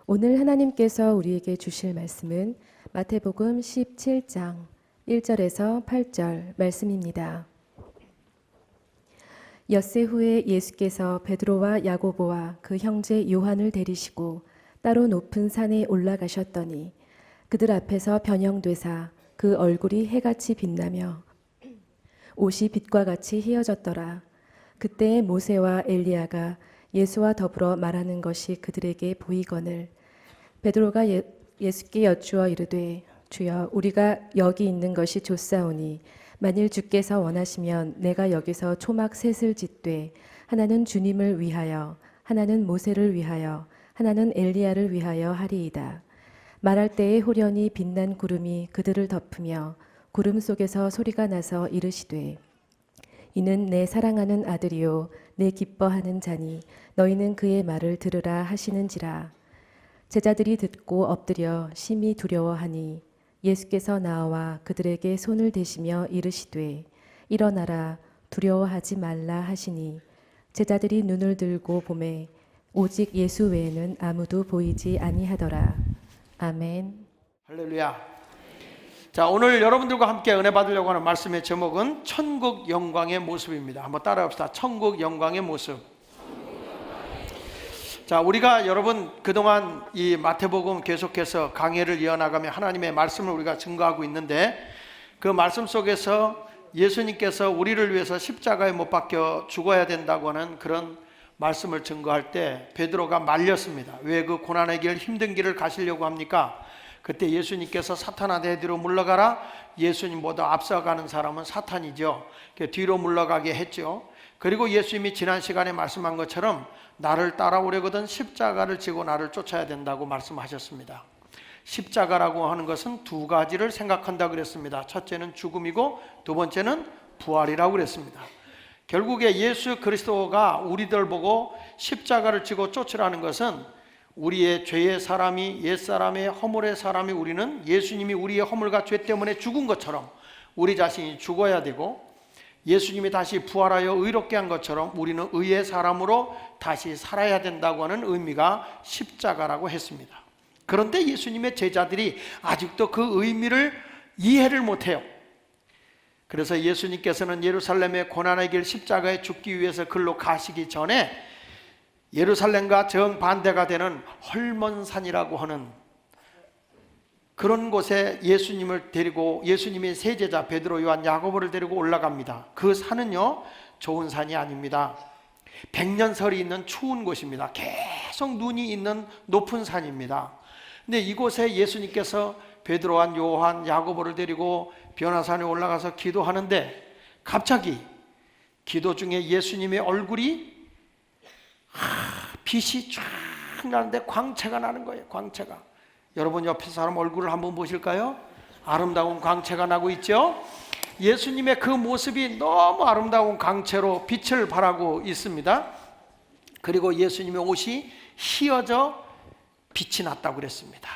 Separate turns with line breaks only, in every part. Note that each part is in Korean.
오늘 하나님께서 우리에게 주실 말씀은 마태복음 17장 1절에서 8절 말씀입니다. 엿새 후에 예수께서 베드로와 야고보와 그 형제 요한을 데리시고 따로 높은 산에 올라가셨더니 그들 앞에서 변형되사 그 얼굴이 해같이 빛나며 옷이 빛과 같이 희어졌더라. 그때 모세와 엘리야가 예수와 더불어 말하는 것이 그들에게 보이거늘 베드로가 예수께 여쭈어 이르되 주여 우리가 여기 있는 것이 좋사오니 만일 주께서 원하시면 내가 여기서 초막 셋을 짓되 하나는 주님을 위하여 하나는 모세를 위하여 하나는 엘리야를 위하여 하리이다. 말할 때에 호련히 빛난 구름이 그들을 덮으며 구름 속에서 소리가 나서 이르시되 이는 내 사랑하는 아들이요 내 기뻐하는 자니 너희는 그의 말을 들으라 하시는지라. 제자들이 듣고 엎드려 심히 두려워하니 예수께서 나와 그들에게 손을 대시며 이르시되 일어나라 두려워하지 말라 하시니 제자들이 눈을 들고 보매 오직 예수 외에는 아무도 보이지 아니하더라. 아멘.
할렐루야. 자, 오늘 여러분들과 함께 은혜 받으려고 하는 말씀의 제목은 천국 영광의 모습입니다. 한번 따라합시다. 천국 영광의 모습. 자, 우리가 여러분 그동안 이 마태복음 계속해서 강해를 이어나가며 하나님의 말씀을 우리가 증거하고 있는데, 그 말씀 속에서 예수님께서 우리를 위해서 십자가에 못 박혀 죽어야 된다고 하는 그런 말씀을 증거할 때 베드로가 말렸습니다. 왜 그 고난의 길, 힘든 길을 가시려고 합니까? 그때 예수님께서 사탄아 내 뒤로 물러가라. 예수님보다 앞서가는 사람은 사탄이죠. 뒤로 물러가게 했죠. 그리고 예수님이 지난 시간에 말씀한 것처럼 나를 따라오려거든 십자가를 지고 나를 쫓아야 된다고 말씀하셨습니다. 십자가라고 하는 것은 두 가지를 생각한다 그랬습니다. 첫째는 죽음이고 두 번째는 부활이라고 그랬습니다. 결국에 예수 그리스도가 우리들 보고 십자가를 지고 쫓으라는 것은 우리의 죄의 사람이, 옛사람의 허물의 사람이, 우리는 예수님이 우리의 허물과 죄 때문에 죽은 것처럼 우리 자신이 죽어야 되고, 예수님이 다시 부활하여 의롭게 한 것처럼 우리는 의의 사람으로 다시 살아야 된다고 하는 의미가 십자가라고 했습니다. 그런데 예수님의 제자들이 아직도 그 의미를 이해를 못해요. 그래서 예수님께서는 예루살렘의 고난의 길 십자가에 죽기 위해서 글로 가시기 전에 예루살렘과 정반대가 되는 헐몬산이라고 하는 그런 곳에 예수님을 데리고, 예수님의 세 제자 베드로, 요한, 야고보를 데리고 올라갑니다. 그 산은요 좋은 산이 아닙니다. 백년설이 있는 추운 곳입니다. 계속 눈이 있는 높은 산입니다. 근데 이곳에 예수님께서 베드로, 요한, 야고보를 데리고 변화산에 올라가서 기도하는데 갑자기 기도 중에 예수님의 얼굴이 빛이 쫙 나는데 광채가 나는 거예요. 광채가. 여러분 옆에 사람 얼굴을 한번 보실까요? 아름다운 광채가 나고 있죠. 예수님의 그 모습이 너무 아름다운 광채로 빛을 발하고 있습니다. 그리고 예수님의 옷이 휘어져 빛이 났다고 그랬습니다.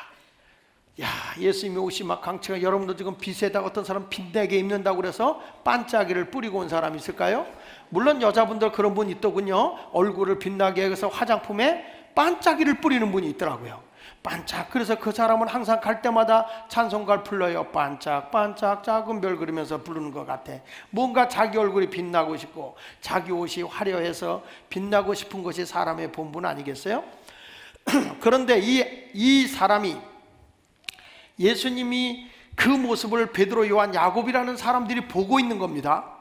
야, 예수님의 옷이 막 광채가, 여러분도 지금 빛에다가 어떤 사람 빛나게 입는다고 그래서 반짝이를 뿌리고 온 사람이 있을까요? 물론 여자분들 그런 분 있더군요. 얼굴을 빛나게 해서 화장품에 반짝이를 뿌리는 분이 있더라고요. 반짝. 그래서 그 사람은 항상 갈 때마다 찬송가를 불러요. 반짝 반짝 작은 별 그러면서 부르는 것 같아. 뭔가 자기 얼굴이 빛나고 싶고 자기 옷이 화려해서 빛나고 싶은 것이 사람의 본분 아니겠어요? 그런데 이 사람이, 예수님이 그 모습을 베드로, 요한, 야곱이라는 사람들이 보고 있는 겁니다.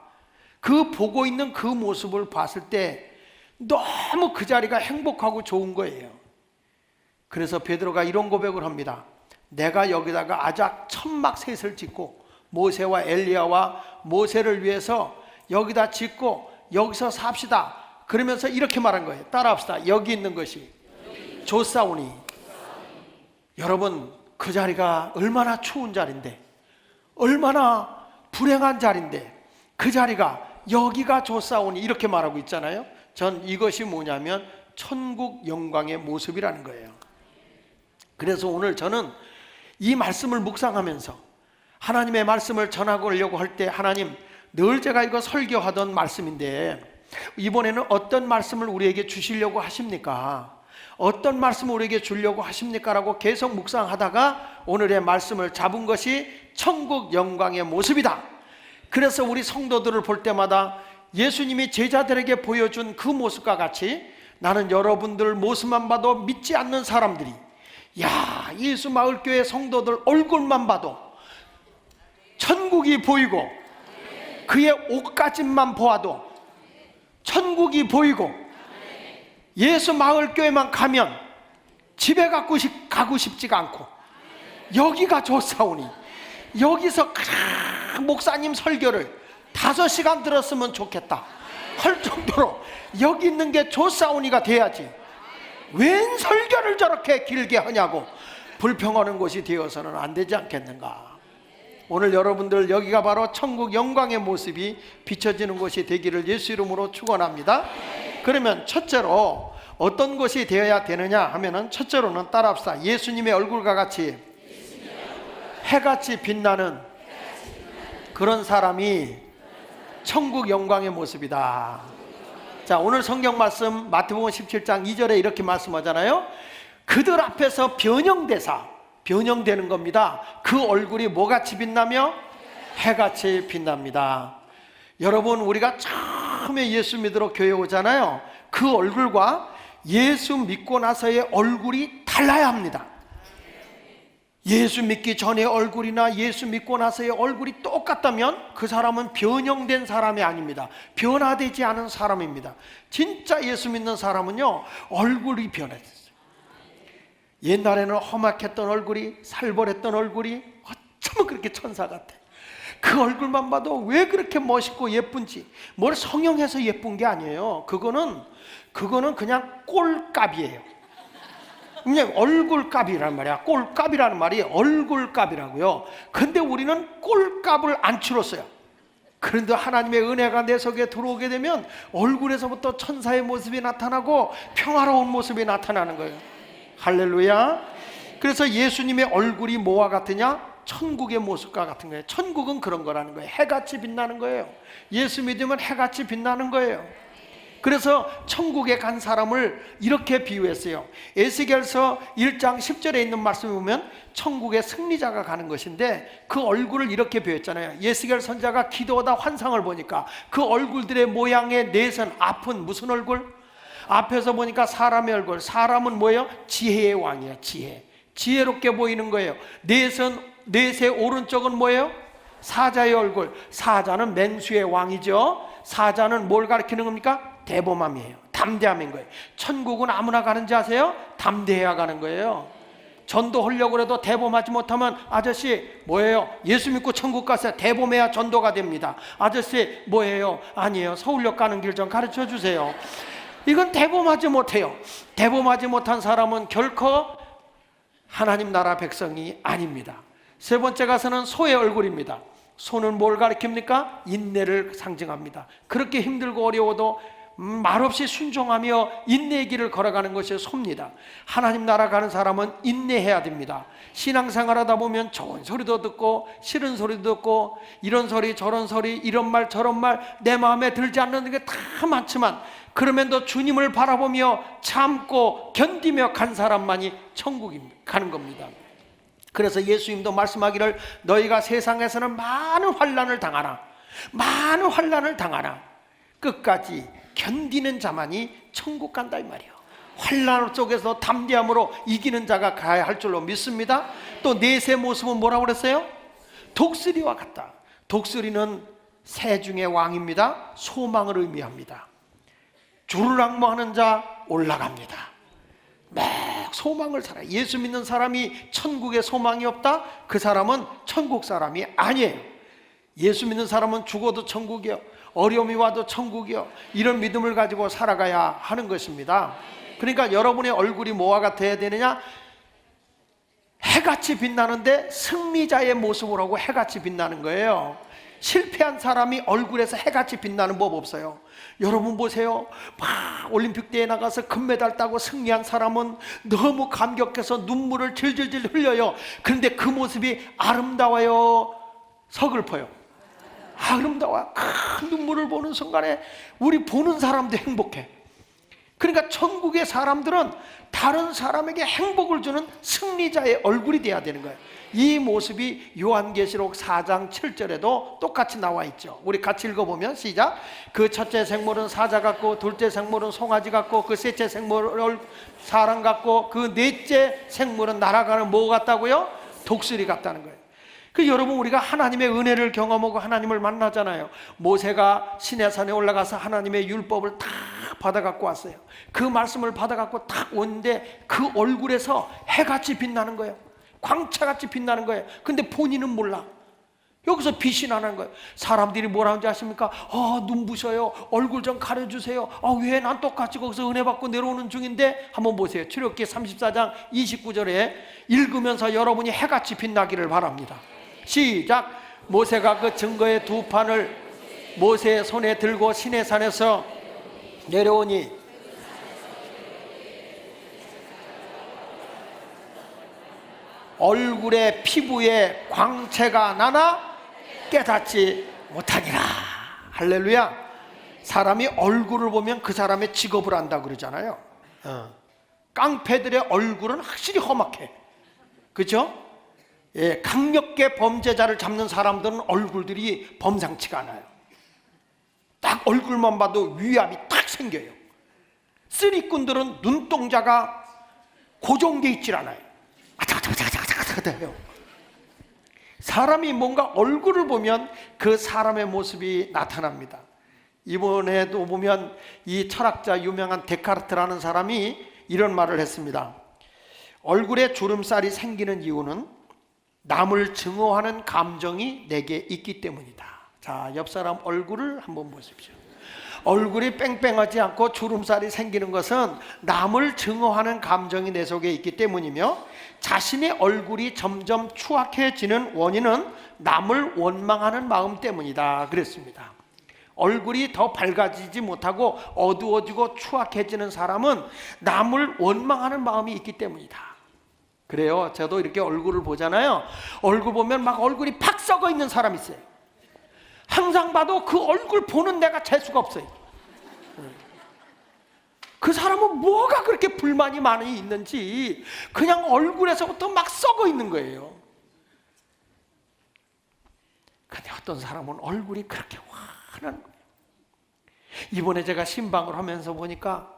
그 보고 있는 그 모습을 봤을 때 너무 그 자리가 행복하고 좋은 거예요. 그래서 베드로가 이런 고백을 합니다. 내가 여기다가 아작 천막 셋을 짓고 모세와 엘리야와 모세를 위해서 여기다 짓고 여기서 삽시다. 그러면서 이렇게 말한 거예요. 따라합시다. 여기 있는 것이 좋사오니. 여러분, 그 자리가 얼마나 추운 자리인데, 얼마나 불행한 자리인데 그 자리가 여기가 좋사오니 이렇게 말하고 있잖아요. 전 이것이 뭐냐면 천국 영광의 모습이라는 거예요. 그래서 오늘 저는 이 말씀을 묵상하면서 하나님의 말씀을 전하려고 할 때, 하나님, 늘 제가 이거 설교하던 말씀인데 이번에는 어떤 말씀을 우리에게 주시려고 하십니까? 어떤 말씀을 우리에게 주려고 하십니까? 라고 계속 묵상하다가 오늘의 말씀을 잡은 것이 천국 영광의 모습이다. 그래서 우리 성도들을 볼 때마다 예수님이 제자들에게 보여준 그 모습과 같이 나는 여러분들 모습만 봐도 믿지 않는 사람들이, 야, 예수 마을교회 성도들 얼굴만 봐도 천국이 보이고 그의 옷가짐만 보아도 천국이 보이고 예수 마을교회만 가면 집에 가고 싶지가 않고 여기가 좋사오니 여기서 목사님 설교를 5시간 들었으면 좋겠다 할 정도로 여기 있는 게 좋사오니가 돼야지 웬 설교를 저렇게 길게 하냐고 불평하는 곳이 되어서는 안 되지 않겠는가. 오늘 여러분들 여기가 바로 천국 영광의 모습이 비춰지는 곳이 되기를 예수 이름으로 축원합니다. 그러면 첫째로 어떤 것이 되어야 되느냐 하면은 첫째로는 따라합시다. 예수님의 얼굴과 같이 해같이 빛나는 그런 사람이 천국 영광의 모습이다. 자, 오늘 성경 말씀 마태복음 17장 2절에 이렇게 말씀하잖아요. 그들 앞에서 변형되는 겁니다. 그 얼굴이 뭐같이 빛나며 해같이 빛납니다. 여러분, 우리가 처음에 예수 믿으러 교회 오잖아요. 그 얼굴과 예수 믿고 나서의 얼굴이 달라야 합니다. 예수 믿기 전의 얼굴이나 예수 믿고 나서의 얼굴이 똑같다면 그 사람은 변형된 사람이 아닙니다. 변화되지 않은 사람입니다. 진짜 예수 믿는 사람은요, 얼굴이 변해졌어요. 옛날에는 험악했던 얼굴이, 살벌했던 얼굴이 어쩌면 그렇게 천사 같아. 그 얼굴만 봐도 왜 그렇게 멋있고 예쁜지, 뭘 성형해서 예쁜 게 아니에요. 그거는 그냥 꼴값이에요. 그냥 얼굴값이란 말이야. 꼴값이라는 말이 얼굴값이라고요. 근데 우리는 꼴값을 안 치렀어요. 그런데 하나님의 은혜가 내 속에 들어오게 되면 얼굴에서부터 천사의 모습이 나타나고 평화로운 모습이 나타나는 거예요. 할렐루야. 그래서 예수님의 얼굴이 뭐와 같으냐? 천국의 모습과 같은 거예요. 천국은 그런 거라는 거예요. 해같이 빛나는 거예요. 예수 믿으면 해같이 빛나는 거예요. 그래서 천국에 간 사람을 이렇게 비유했어요. 에스겔서 1장 10절에 있는 말씀을 보면 천국의 승리자가 가는 것인데 그 얼굴을 이렇게 비유했잖아요. 에스겔 선지자가 기도하다 환상을 보니까 그 얼굴들의 모양의 넷은 앞은 무슨 얼굴? 앞에서 보니까 사람의 얼굴. 사람은 뭐예요? 지혜의 왕이에요. 지혜롭게 보이는 거예요. 넷의 오른쪽은 뭐예요? 사자의 얼굴. 사자는 맹수의 왕이죠. 사자는 뭘 가리키는 겁니까? 대범함이에요. 담대함인 거예요. 천국은 아무나 가는지 아세요? 담대해야 가는 거예요. 전도하려고 해도 대범하지 못하면 아저씨 뭐예요? 예수 믿고 천국 가세요. 대범해야 전도가 됩니다. 아저씨 뭐예요? 아니에요. 서울역 가는 길 좀 가르쳐 주세요. 이건 대범하지 못해요. 대범하지 못한 사람은 결코 하나님 나라 백성이 아닙니다. 세 번째 가서는 소의 얼굴입니다. 소는 뭘 가리킵니까? 인내를 상징합니다. 그렇게 힘들고 어려워도 말없이 순종하며 인내의 길을 걸어가는 것이 소입니다. 하나님 나라 가는 사람은 인내해야 됩니다. 신앙생활 하다 보면 좋은 소리도 듣고 싫은 소리도 듣고 이런 소리 저런 소리 이런 말 저런 말 내 마음에 들지 않는 게 다 많지만 그러면도 주님을 바라보며 참고 견디며 간 사람만이 천국에 가는 겁니다. 그래서 예수님도 말씀하기를 너희가 세상에서는 많은 환난을 당하나 끝까지 견디는 자만이 천국 간다 이 말이에요. 환난 속에서 담대함으로 이기는 자가 가야 할 줄로 믿습니다. 또 넷의 모습은 뭐라고 그랬어요? 독수리와 같다. 독수리는 새 중의 왕입니다. 소망을 의미합니다. 주르락모하는 자 올라갑니다. 막 소망을 살아요. 예수 믿는 사람이 천국에 소망이 없다? 그 사람은 천국 사람이 아니에요. 예수 믿는 사람은 죽어도 천국이요, 어려움이 와도 천국이요, 이런 믿음을 가지고 살아가야 하는 것입니다. 그러니까 여러분의 얼굴이 뭐와 같아야 되느냐? 해같이 빛나는데 승리자의 모습을 하고 해같이 빛나는 거예요. 실패한 사람이 얼굴에서 해같이 빛나는 법 없어요. 여러분 보세요. 막 올림픽대회에 나가서 금메달 따고 승리한 사람은 너무 감격해서 눈물을 질질질 흘려요. 그런데 그 모습이 아름다워요, 서글퍼요? 아름다워. 큰 눈물을 보는 순간에 우리 보는 사람도 행복해. 그러니까 천국의 사람들은 다른 사람에게 행복을 주는 승리자의 얼굴이 돼야 되는 거예요. 이 모습이 요한계시록 4장 7절에도 똑같이 나와 있죠. 우리 같이 읽어보면 시작. 그 첫째 생물은 사자 같고, 둘째 생물은 송아지 같고, 그 셋째 생물은 사람 같고, 그 넷째 생물은 날아가는 뭐 같다고요? 독수리 같다는 거예요. 그 여러분, 우리가 하나님의 은혜를 경험하고 하나님을 만나잖아요. 모세가 시내산에 올라가서 하나님의 율법을 다 받아갖고 왔어요. 그 말씀을 받아갖고 딱 오는데 그 얼굴에서 해같이 빛나는 거예요. 광채같이 빛나는 거예요. 근데 본인은 몰라. 여기서 빛이 나는 거예요. 사람들이 뭐라는지 아십니까? 눈부셔요. 얼굴 좀 가려주세요. 왜 난 똑같이 거기서 은혜 받고 내려오는 중인데? 한번 보세요. 출애굽기 34장 29절에 읽으면서 여러분이 해같이 빛나기를 바랍니다. 시작. 모세가 그 증거의 두 판을 모세의 손에 들고 시내산에서 내려오니 얼굴에 피부에 광채가 나나 깨닫지 못하니라. 할렐루야. 사람이 얼굴을 보면 그 사람의 직업을 안다 그러잖아요. 깡패들의 얼굴은 확실히 험악해. 그렇죠? 예, 강력하게 범죄자를 잡는 사람들은 얼굴들이 범상치가 않아요. 딱 얼굴만 봐도 위압이 딱 생겨요. 쓰리꾼들은 눈동자가 고정되어 있질 않아요. 아차가차가차가차가차가요. 사람이 뭔가 얼굴을 보면 그 사람의 모습이 나타납니다. 이번에도 보면 이 철학자 유명한 데카르트라는 사람이 이런 말을 했습니다. 얼굴에 주름살이 생기는 이유는 남을 증오하는 감정이 내게 있기 때문이다. 자, 옆 사람 얼굴을 한번 보십시오. 얼굴이 뺑뺑하지 않고 주름살이 생기는 것은 남을 증오하는 감정이 내 속에 있기 때문이며, 자신의 얼굴이 점점 추악해지는 원인은 남을 원망하는 마음 때문이다 그랬습니다. 얼굴이 더 밝아지지 못하고 어두워지고 추악해지는 사람은 남을 원망하는 마음이 있기 때문이다. 그래요. 저도 이렇게 얼굴을 보잖아요. 얼굴 보면 막 얼굴이 팍 썩어 있는 사람 있어요. 항상 봐도 그 얼굴 보는 내가 재수가 없어요. 그 사람은 뭐가 그렇게 불만이 많이 있는지 그냥 얼굴에서부터 막 썩어 있는 거예요. 근데 어떤 사람은 얼굴이 그렇게 환한 거예요. 이번에 제가 신방을 하면서 보니까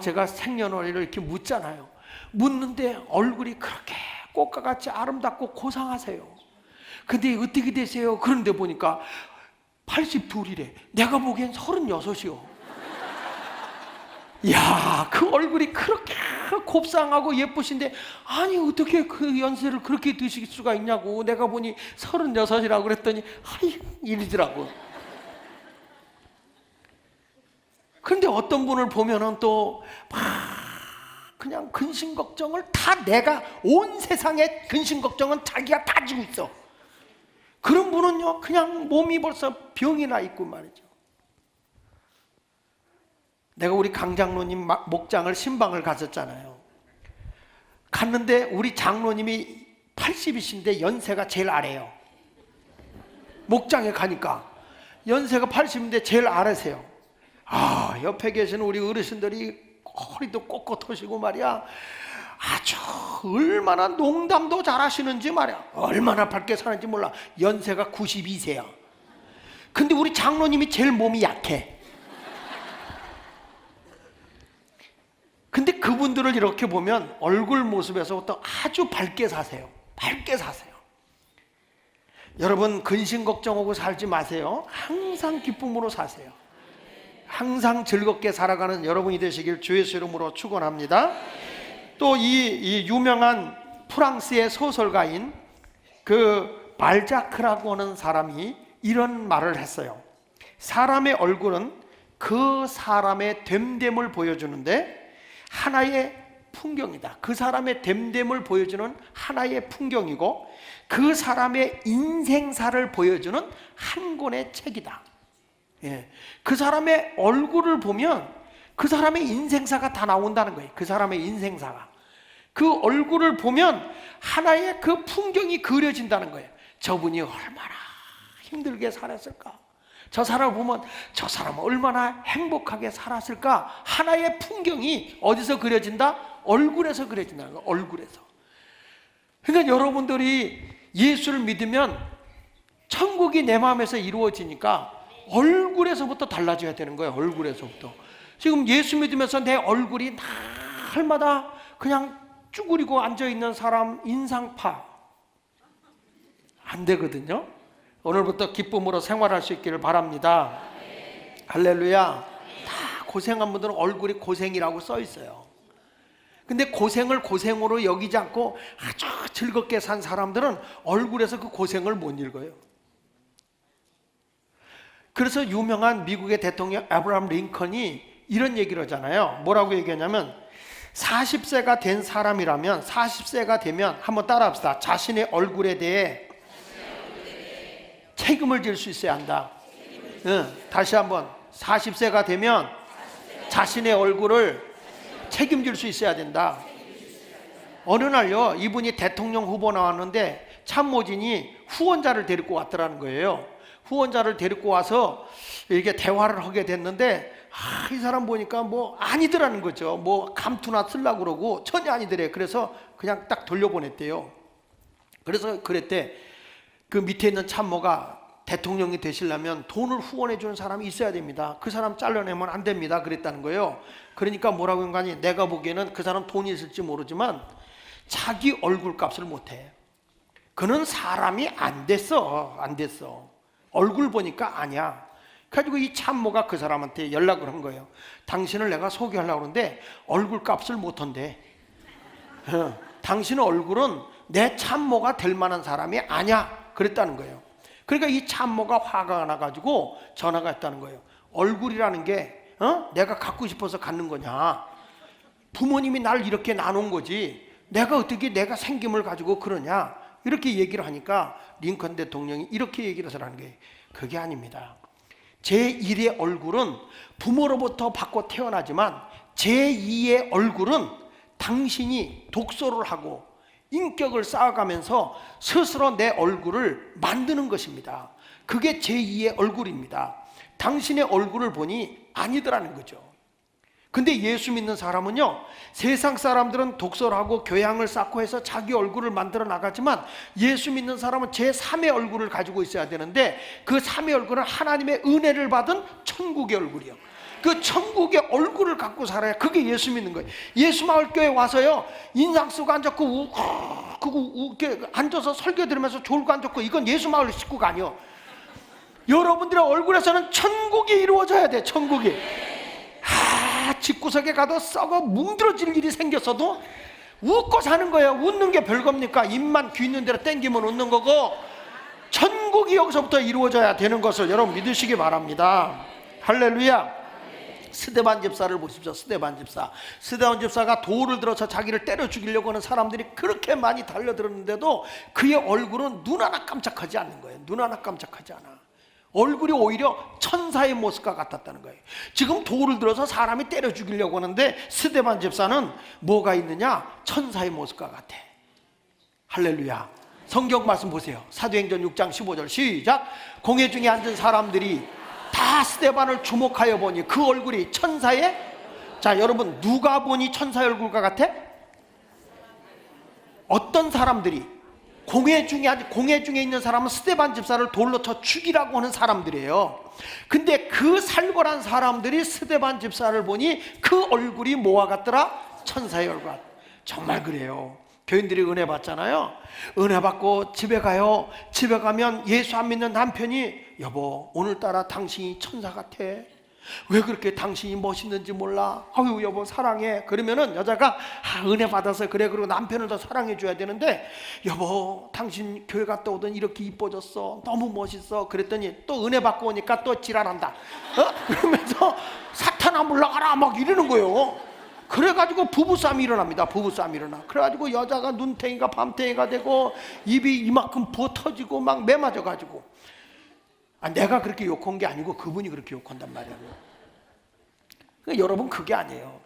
제가 생년월일을 이렇게 묻잖아요. 묻는데 얼굴이 그렇게 꽃과같이 아름답고 고상하세요. 근데 어떻게 되세요? 그런데 보니까 82이래. 내가 보기엔 36이요. 이야, 그 얼굴이 그렇게 곱상하고 예쁘신데 아니 어떻게 그 연세를 그렇게 드실 수가 있냐고. 내가 보니 36이라고 그랬더니 이러더라고. 그런데 어떤 분을 보면은 또 그냥 근심 걱정을 다 내가 온 세상의 근심 걱정은 자기가 다 지고 있어. 그런 분은요 그냥 몸이 벌써 병이 나 있고 말이죠. 내가 우리 강 장로님 목장을 신방을 갔었잖아요. 갔는데 우리 장로님이 80이신데 연세가 제일 아래요. 목장에 가니까 연세가 80인데 제일 아래세요. 옆에 계시는 우리 어르신들이 허리도 꼿꼿하시고 말이야. 아주 얼마나 농담도 잘하시는지 말이야. 얼마나 밝게 사는지 몰라. 연세가 92세야. 근데 우리 장로님이 제일 몸이 약해. 근데 그분들을 이렇게 보면 얼굴 모습에서부터 아주 밝게 사세요. 밝게 사세요. 여러분 근심 걱정하고 살지 마세요. 항상 기쁨으로 사세요. 항상 즐겁게 살아가는 여러분이 되시길 주의 이름으로 축원합니다. 또 이 유명한 프랑스의 소설가인 그 발자크라고 하는 사람이 이런 말을 했어요. 사람의 얼굴은 그 사람의 됨됨을 보여주는데 하나의 풍경이다. 그 사람의 됨됨을 보여주는 하나의 풍경이고 그 사람의 인생사를 보여주는 한 권의 책이다. 그 사람의 얼굴을 보면 그 사람의 인생사가 다 나온다는 거예요. 그 사람의 인생사가. 그 얼굴을 보면 하나의 그 풍경이 그려진다는 거예요. 저분이 얼마나 힘들게 살았을까? 저 사람을 보면 저 사람은 얼마나 행복하게 살았을까? 하나의 풍경이 어디서 그려진다? 얼굴에서 그려진다는 거예요. 얼굴에서. 그러니까 여러분들이 예수를 믿으면 천국이 내 마음에서 이루어지니까 얼굴에서부터 달라져야 되는 거예요. 얼굴에서부터. 지금 예수 믿으면서 내 얼굴이 날마다 그냥 쭈그리고 앉아있는 사람 인상파 안 되거든요. 오늘부터 기쁨으로 생활할 수 있기를 바랍니다. 할렐루야. 다 고생한 분들은 얼굴이 고생이라고 써 있어요. 근데 고생을 고생으로 여기지 않고 아주 즐겁게 산 사람들은 얼굴에서 그 고생을 못 읽어요. 그래서 유명한 미국의 대통령 아브라함 링컨이 이런 얘기를 하잖아요. 뭐라고 얘기하냐면 40세가 된 사람이라면 40세가 되면 한번 따라합시다. 자신의 얼굴에 대해 책임을 질 수 있어야 한다. 다시 한번 40세가 되면 자신의 얼굴을 책임질 수 있어야 된다. 어느 날요, 이분이 대통령 후보 나왔는데 참모진이 후원자를 데리고 왔더라는 거예요. 후원자를 데리고 와서 이렇게 대화를 하게 됐는데 이 사람 보니까 뭐 아니더라는 거죠. 뭐 감투나 쓰려고 그러고 전혀 아니더래. 그래서 그냥 딱 돌려보냈대요. 그래서 그랬대. 그 밑에 있는 참모가 대통령이 되시려면 돈을 후원해 주는 사람이 있어야 됩니다. 그 사람 잘라내면 안 됩니다. 그랬다는 거예요. 그러니까 뭐라고 한 거 아니? 내가 보기에는 그 사람 돈이 있을지 모르지만 자기 얼굴 값을 못해. 그는 사람이 안 됐어. 안 됐어. 얼굴 보니까 아니야. 그래가지고 이 참모가 그 사람한테 연락을 한 거예요. 당신을 내가 소개하려고 하는데 얼굴 값을 못한대. 당신의 얼굴은 내 참모가 될 만한 사람이 아니야. 그랬다는 거예요. 그러니까 이 참모가 화가 나가지고 전화가 왔다는 거예요. 얼굴이라는 게 내가 갖고 싶어서 갖는 거냐? 부모님이 날 이렇게 나눈 거지 내가 어떻게 내가 생김을 가지고 그러냐? 이렇게 얘기를 하니까 링컨 대통령이 이렇게 얘기를 하라는 게 그게 아닙니다. 제1의 얼굴은 부모로부터 받고 태어나지만 제2의 얼굴은 당신이 독서를 하고 인격을 쌓아가면서 스스로 내 얼굴을 만드는 것입니다. 그게 제2의 얼굴입니다. 당신의 얼굴을 보니 아니더라는 거죠. 근데 예수 믿는 사람은요, 세상 사람들은 독서를 하고 교양을 쌓고 해서 자기 얼굴을 만들어 나가지만 예수 믿는 사람은 제3의 얼굴을 가지고 있어야 되는데 그 3의 얼굴은 하나님의 은혜를 받은 천국의 얼굴이요. 그 천국의 얼굴을 갖고 살아야 그게 예수 믿는 거예요. 예수마을교회 와서요, 인상 쓰고 앉았고 앉아서 설교 들으면서 졸고 앉았고 이건 예수마을 식구가 아니요. 여러분들의 얼굴에서는 천국이 이루어져야 돼. 천국이. 집구석에 가도 썩어 뭉들어질 일이 생겼어도 웃고 사는 거예요. 웃는 게 별겁니까? 입만 귀 있는 대로 땡기면 웃는 거고 천국이 여기서부터 이루어져야 되는 것을 여러분 믿으시기 바랍니다. 할렐루야. 스데반 집사를 보십시오. 스데반 집사. 스데반 집사가 돌을 들어서 자기를 때려 죽이려고 하는 사람들이 그렇게 많이 달려들었는데도 그의 얼굴은 눈 하나 깜짝하지 않는 거예요. 눈 하나 깜짝하지 않아. 얼굴이 오히려 천사의 모습과 같았다는 거예요. 지금 돌을 들어서 사람이 때려 죽이려고 하는데 스데반 집사는 뭐가 있느냐? 천사의 모습과 같아. 할렐루야. 성경 말씀 보세요. 사도행전 6장 15절 시작. 공회 중에 앉은 사람들이 다 스데반을 주목하여 보니 그 얼굴이 천사의, 자 여러분 누가 보니 천사의 얼굴과 같아? 어떤 사람들이? 공회 중에 있는 사람은 스데반 집사를 돌로 쳐 죽이라고 하는 사람들이에요. 근데 그 살벌한 사람들이 스데반 집사를 보니 그 얼굴이 뭐와 같더라? 천사의 얼굴. 정말 그래요. 교인들이 은혜 받잖아요. 은혜 받고 집에 가요. 집에 가면 예수 안 믿는 남편이 여보 오늘따라 당신이 천사 같아. 왜 그렇게 당신이 멋있는지 몰라. 아유 여보 사랑해. 그러면은 여자가 은혜 받아서 그래. 그리고 남편을 더 사랑해 줘야 되는데 여보 당신 교회 갔다 오더니 이렇게 이뻐졌어. 너무 멋있어. 그랬더니 또 은혜 받고 오니까 또 지랄한다. 그러면서 사탄아 물러가라 막 이러는 거예요. 그래가지고 부부싸움이 일어납니다. 부부싸움이 일어나. 그래가지고 여자가 눈탱이가 밤탱이가 되고 입이 이만큼 부어 터지고 막 매맞아가지고 내가 그렇게 욕한 게 아니고 그분이 그렇게 욕한단 말이에요. 그러니까 여러분 그게 아니에요.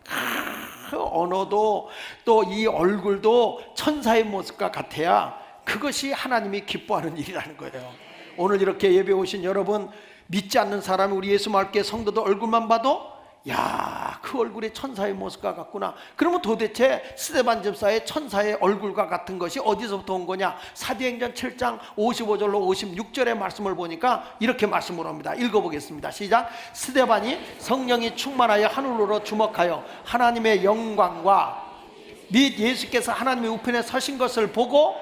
언어도 또 이 얼굴도 천사의 모습과 같아야 그것이 하나님이 기뻐하는 일이라는 거예요. 오늘 이렇게 예배 오신 여러분 믿지 않는 사람이 우리 예수 말께 성도들 얼굴만 봐도 야, 그 얼굴이 천사의 모습과 같구나. 그러면 도대체 스데반 집사의 천사의 얼굴과 같은 것이 어디서부터 온 거냐? 사도행전 7장 55절로 56절의 말씀을 보니까 이렇게 말씀을 합니다. 읽어보겠습니다. 시작. 스데반이 성령이 충만하여 하늘로 주목하여 하나님의 영광과 및 예수께서 하나님의 우편에 서신 것을 보고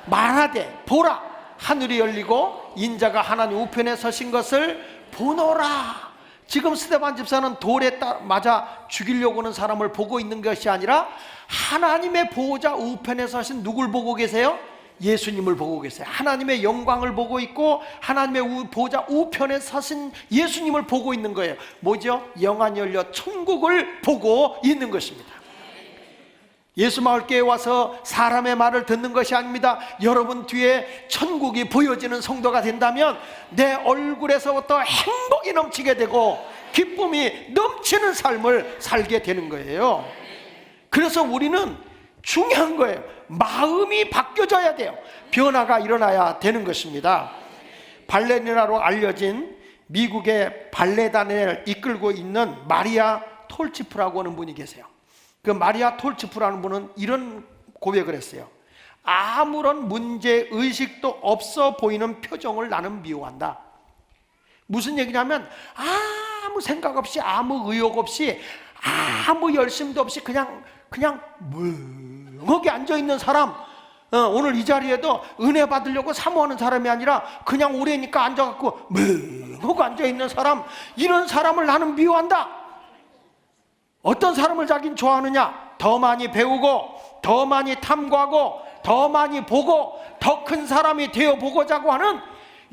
말하되 보라, 하늘이 열리고 인자가 하나님 우편에 서신 것을 보노라. 지금 스데반 집사는 돌에 맞아 죽이려고 하는 사람을 보고 있는 것이 아니라 하나님의 보호자 우편에 서신 누굴 보고 계세요? 예수님을 보고 계세요. 하나님의 영광을 보고 있고 하나님의 보호자 우편에 서신 예수님을 보고 있는 거예요. 뭐죠? 영안이 열려 천국을 보고 있는 것입니다. 예수 마을교회에 와서 사람의 말을 듣는 것이 아닙니다. 여러분 뒤에 천국이 보여지는 성도가 된다면 내 얼굴에서부터 행복이 넘치게 되고 기쁨이 넘치는 삶을 살게 되는 거예요. 그래서 우리는 중요한 거예요. 마음이 바뀌어져야 돼요. 변화가 일어나야 되는 것입니다. 발레리나로 알려진 미국의 발레단을 이끌고 있는 마리아 톨치프라고 하는 분이 계세요. 그 마리아 톨치프라는 분은 이런 고백을 했어요. 아무런 문제의식도 없어 보이는 표정을 나는 미워한다. 무슨 얘기냐면 아무 생각 없이 아무 의욕 없이 아무 열심도 없이 그냥 멍하게 앉아있는 사람, 오늘 이 자리에도 은혜 받으려고 사모하는 사람이 아니라 그냥 오래니까 앉아갖고 멍하고 앉아있는 사람, 이런 사람을 나는 미워한다. 어떤 사람을 자긴 좋아하느냐? 더 많이 배우고 더 많이 탐구하고 더 많이 보고 더 큰 사람이 되어보고자 하는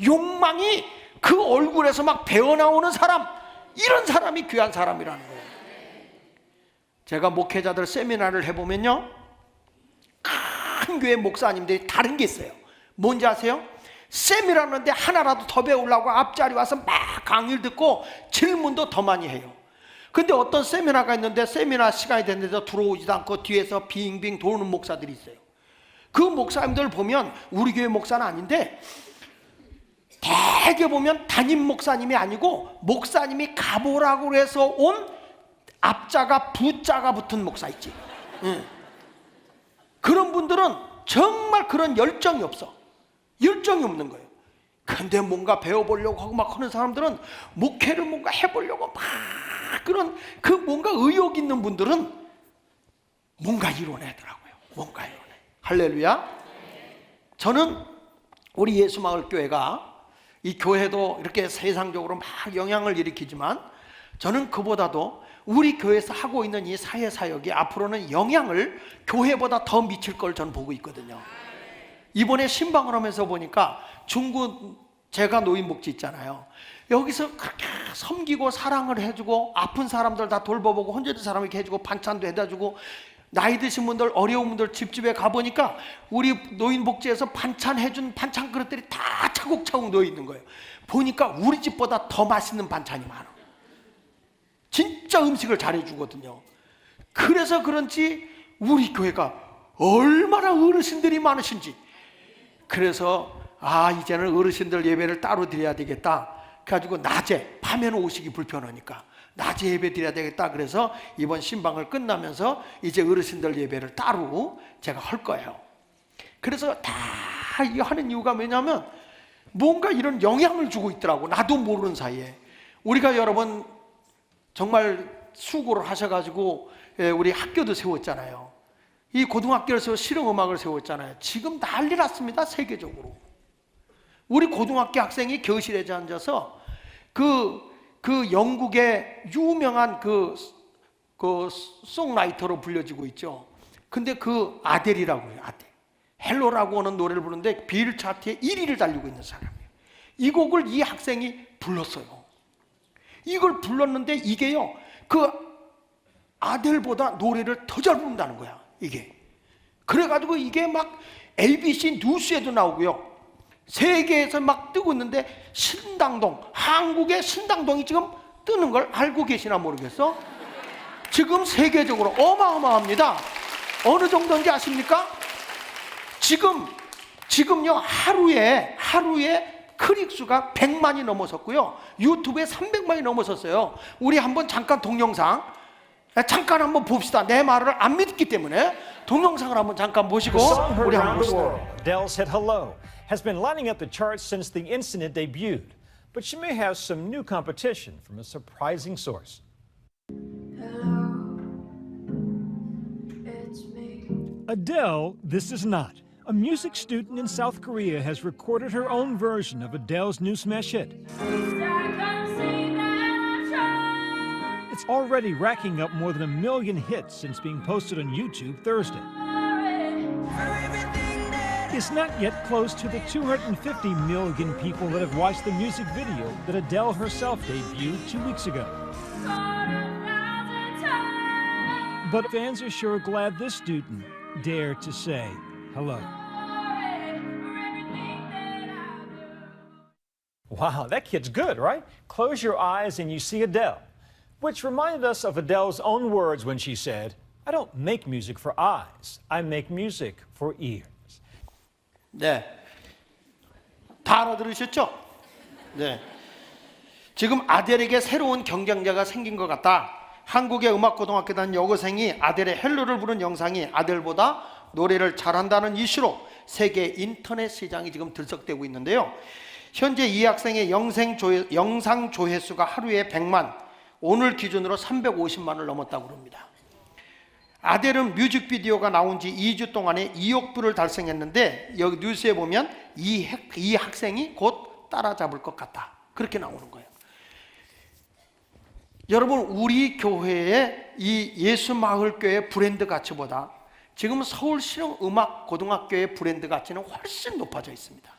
욕망이 그 얼굴에서 막 배어나오는 사람, 이런 사람이 귀한 사람이라는 거예요. 제가 목회자들 세미나를 해보면요, 큰 교회 목사님들이 다른 게 있어요. 뭔지 아세요? 세미나하는데 하나라도 더 배우려고 앞자리 와서 막 강의를 듣고 질문도 더 많이 해요. 근데 어떤 세미나가 있는데 세미나 시간이 됐는데 들어오지도 않고 뒤에서 빙빙 도는 목사들이 있어요. 그 목사님들 보면 우리 교회 목사는 아닌데 대개 보면 담임 목사님이 아니고 목사님이 가보라고 해서 온 앞자가 부자가 붙은 목사 있지. 그런 분들은 정말 그런 열정이 없어. 열정이 없는 거예요. 근데 뭔가 배워보려고 하고 막 하는 사람들은 목회를 뭔가 해보려고 막 그런 그 뭔가 의욕 있는 분들은 뭔가 이뤄내더라고요. 뭔가 이뤄내. 할렐루야. 저는 우리 예수마을교회가 이 교회도 이렇게 세상적으로 막 영향을 일으키지만 저는 그보다도 우리 교회에서 하고 있는 이 사회사역이 앞으로는 영향을 교회보다 더 미칠 걸 저는 보고 있거든요. 이번에 신방을 하면서 보니까 중국 제가 노인복지 있잖아요. 여기서 그렇게 섬기고 사랑을 해주고 아픈 사람들 다 돌봐보고 혼자된 사람에게 해주고 반찬도 해다주고 나이 드신 분들 어려운 분들 집집에 가보니까 우리 노인복지에서 반찬 해준 반찬 그릇들이 다 차곡차곡 놓여있는 거예요. 보니까 우리 집보다 더 맛있는 반찬이 많아. 진짜 음식을 잘해주거든요. 그래서 그런지 우리 교회가 얼마나 어르신들이 많으신지, 그래서 이제는 어르신들 예배를 따로 드려야 되겠다. 그래가지고 낮에, 밤에는 오시기 불편하니까 낮에 예배 드려야 되겠다. 그래서 이번 신방을 끝나면서 이제 어르신들 예배를 따로 제가 할 거예요. 그래서 다 하는 이유가 뭐냐면 뭔가 이런 영향을 주고 있더라고. 나도 모르는 사이에. 우리가 여러분 정말 수고를 하셔가지고 우리 학교도 세웠잖아요. 이 고등학교를 세워 실용음악을 세웠잖아요. 지금 난리 났습니다. 세계적으로. 우리 고등학교 학생이 교실에 앉아서 그 영국의 유명한 그 송라이터로 불려지고 있죠. 근데 그 아델이라고 해요. 아델. 헬로라고 하는 노래를 부르는데 빌 차트에 1위를 달리고 있는 사람이에요. 이 곡을 이 학생이 불렀어요. 이걸 불렀는데 이게요, 그 아델보다 노래를 더 잘 부른다는 거야, 이게. 그래가지고 이게 막 ABC 뉴스에도 나오고요. 세계에서 막 뜨고 있는데 신당동, 한국의 신당동이 지금 뜨는 걸 알고 계시나 모르겠어? 지금 세계적으로 어마어마합니다. 어느 정도인지 아십니까? 지금요 하루에 클릭 수가 100만이 넘어섰고요. 유튜브에 300만이 넘어섰어요. 우리 한번 잠깐 동영상 잠깐 한번 봅시다. 내 말을 안 믿기 때문에 동영상을 한번 잠깐 보시고
The song heard
우리 한번
around the
봅시다.
world, Adele's hit Hello, has been lining up the charts since the instant it debuted. But she may have some new competition from a surprising source.
It's me.
Adele, This Is Not. A music student in South Korea has recorded her own version of Adele's new smash hit. It's already racking up more than 1 million hits since being posted on YouTube Thursday. It's not yet close to the 250 million people that have watched the music video that Adele herself debuted 2 weeks ago. But fans are sure glad this student dared to say hello.
Wow, that kid's good, right? Close your eyes and you see Adele, which reminded us of Adele's own words when she said, I don't make music for eyes, I make music for ears.
네, 다 알아들으셨죠? 네, 지금 아델에게 새로운 경쟁자가 생긴 것 같다. 한국의 음악고등학교 다닌 여고생이 아델의 헬로를 부른 영상이 아델보다 노래를 잘한다는 이슈로 세계 인터넷 시장이 지금 들썩대고 있는데요. 현재 이 학생의 영상 조회수가 하루에 100만, 오늘 기준으로 350만을 넘었다고 합니다. 아델은 뮤직비디오가 나온 지 2주 동안에 2억 뷰를 달성했는데 여기 뉴스에 보면 이 학생이 곧 따라잡을 것 같다. 그렇게 나오는 거예요. 여러분, 우리 교회의 이 예수마을교회 브랜드 가치보다 지금 서울실용음악고등학교의 브랜드 가치는 훨씬 높아져 있습니다.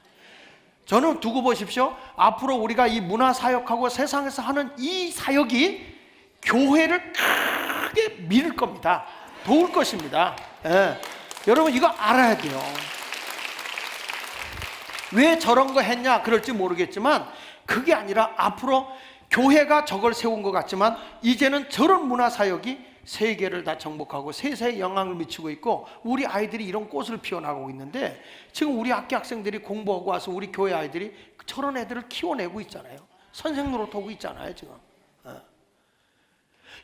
저는 두고 보십시오. 앞으로 우리가 이 문화사역하고 세상에서 하는 이 사역이 교회를 크게 밀을 겁니다. 도울 것입니다. 예. 여러분, 이거 알아야 돼요. 왜 저런 거 했냐 그럴지 모르겠지만 그게 아니라 앞으로 교회가 저걸 세운 것 같지만 이제는 저런 문화사역이 세계를 다 정복하고 세상에 영향을 미치고 있고 우리 아이들이 이런 꽃을 피워나가고 있는데 지금 우리 학교 학생들이 공부하고 와서 우리 교회 아이들이 저런 애들을 키워내고 있잖아요. 선생 노릇하고 있잖아요 지금.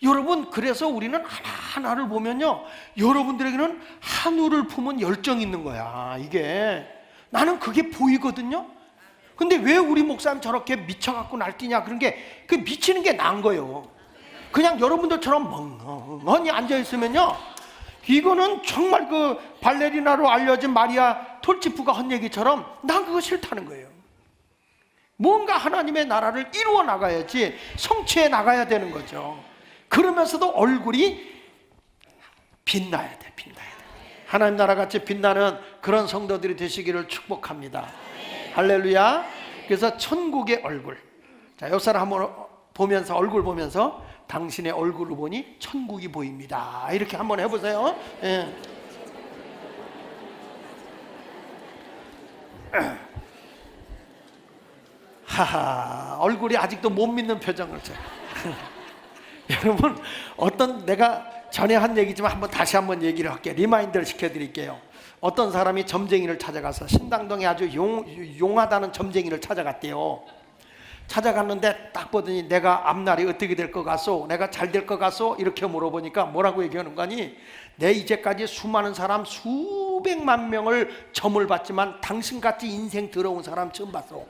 여러분, 그래서 우리는 하나하나를 보면요, 여러분들에게는 한우를 품은 열정이 있는 거야. 이게 나는 그게 보이거든요. 근데 왜 우리 목사님 저렇게 미쳐갖고 날뛰냐, 그런 게 그 미치는 게 나은 거예요. 그냥 여러분들처럼 멍하니 앉아있으면요, 이거는 정말 그 발레리나로 알려진 마리아 톨치프가 한 얘기처럼 난 그거 싫다는 거예요. 뭔가 하나님의 나라를 이루어 나가야지, 성취해 나가야 되는 거죠. 그러면서도 얼굴이 빛나야 돼, 빛나야 돼. 하나님 나라 같이 빛나는 그런 성도들이 되시기를 축복합니다. 할렐루야. 그래서 천국의 얼굴. 자, 옆 사람 한번 보면서, 얼굴 보면서 당신의 얼굴을 보니 천국이 보입니다. 이렇게 한번 해보세요. 예. 하하, 얼굴이 아직도 못 믿는 표정을 쳐. 여러분, 내가 전에 한 얘기지만 다시 한번 얘기를 할게요. 리마인드를 시켜드릴게요. 어떤 사람이 점쟁이를 찾아가서 신당동에 아주 용하다는 점쟁이를 찾아갔대요. 찾아갔는데 딱 보더니 내가 앞날이 어떻게 될 것 같소? 내가 잘 될 것 같소? 이렇게 물어보니까 뭐라고 얘기하는 거니? 내 이제까지 수많은 사람 수백만 명을 점을 봤지만 당신같이 인생 더러운 사람 처음 봤어.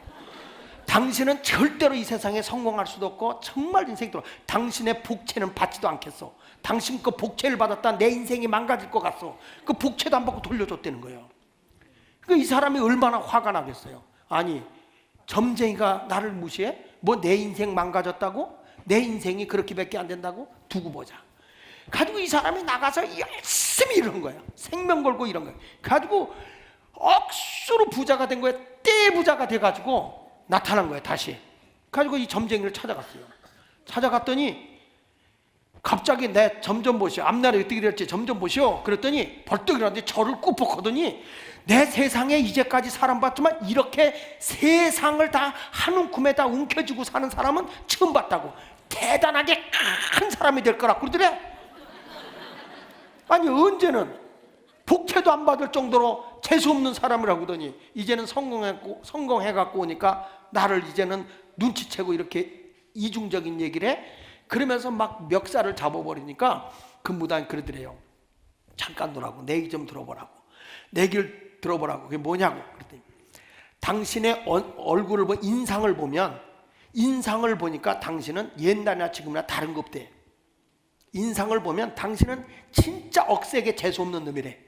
당신은 절대로 이 세상에 성공할 수도 없고 정말 인생 더러워. 당신의 복채는 받지도 않겠어. 당신 그 복채를 받았다 내 인생이 망가질 것 같소. 그 복채도 안 받고 돌려줬다는 거예요. 그 이 사람이 얼마나 화가 나겠어요. 아니, 점쟁이가 나를 무시해? 뭐 내 인생 망가졌다고? 내 인생이 그렇게밖에 안 된다고? 두고 보자. 가지고 이 사람이 나가서 열심히 이런 거야. 생명 걸고 이런 거야. 가지고 억수로 부자가 된 거야. 떼부자가 돼가지고 나타난 거야. 다시 가지고 이 점쟁이를 찾아갔어요. 찾아갔더니 갑자기 내 점 좀 보시오. 앞날이 어떻게 될지 점 좀 보시오. 그랬더니 벌떡 일어났는데 저를 꾹꾹하더니 내 세상에 이제까지 사람 봤지만 이렇게 세상을 다 한 움큼에 다 움켜쥐고 사는 사람은 처음 봤다고. 대단하게 큰 사람이 될 거라 그러더래. 아니, 언제는 복채도 안 받을 정도로 재수없는 사람이라고 하더니 이제는 성공해갖고 오니까 나를 이제는 눈치채고 이렇게 이중적인 얘기를 해. 그러면서 막 멱살을 잡아버리니까 그 무당이 그러더래요. 잠깐 놀라고 내 얘기 좀 들어보라고. 내 얘기를 들어보라고. 그게 뭐냐고 그랬더니 당신의 얼굴을 인상을 보니까 당신은 옛날이나 지금이나 다른 거 없대. 인상을 보면 당신은 진짜 억세게 재수없는 놈이래.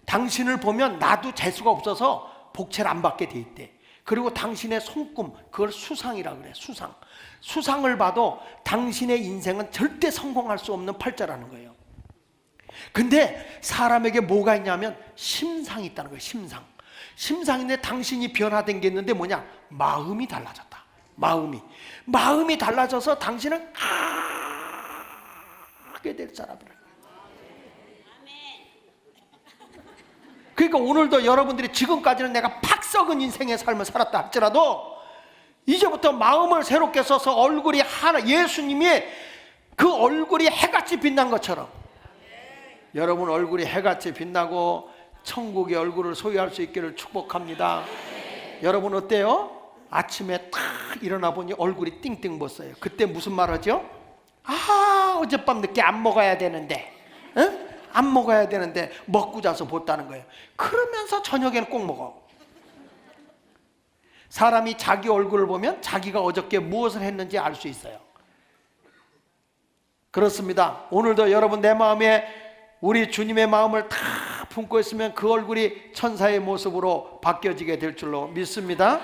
당신을 보면 나도 재수가 없어서 복채를 안 받게 돼 있대. 그리고 당신의 손금, 그걸 수상이라 그래. 수상을 봐도 당신의 인생은 절대 성공할 수 없는 팔자라는 거예요. 근데 사람에게 뭐가 있냐면 심상이 있다는 거예요. 심상인데 당신이 변화된 게 있는데 뭐냐? 마음이 달라졌다. 마음이 달라져서 당신은 하게 될 사람이라. 그러니까 오늘도 여러분들이 지금까지는 내가 팍 썩은 인생의 삶을 살았다 할지라도 이제부터 마음을 새롭게 써서 얼굴이 예수님이 그 얼굴이 해같이 빛난 것처럼 여러분 얼굴이 해같이 빛나고 천국의 얼굴을 소유할 수 있기를 축복합니다. 여러분 어때요? 아침에 딱 일어나 보니 얼굴이 띵띵 벗어요. 그때 무슨 말 하죠? 어젯밤 늦게 안 먹어야 되는데 안 먹어야 되는데 먹고 자서 벗다는 거예요. 그러면서 저녁에는 꼭 먹어. 사람이 자기 얼굴을 보면 자기가 어저께 무엇을 했는지 알 수 있어요. 그렇습니다. 오늘도 여러분 내 마음에 우리 주님의 마음을 다 품고 있으면 그 얼굴이 천사의 모습으로 바뀌어지게 될 줄로 믿습니다.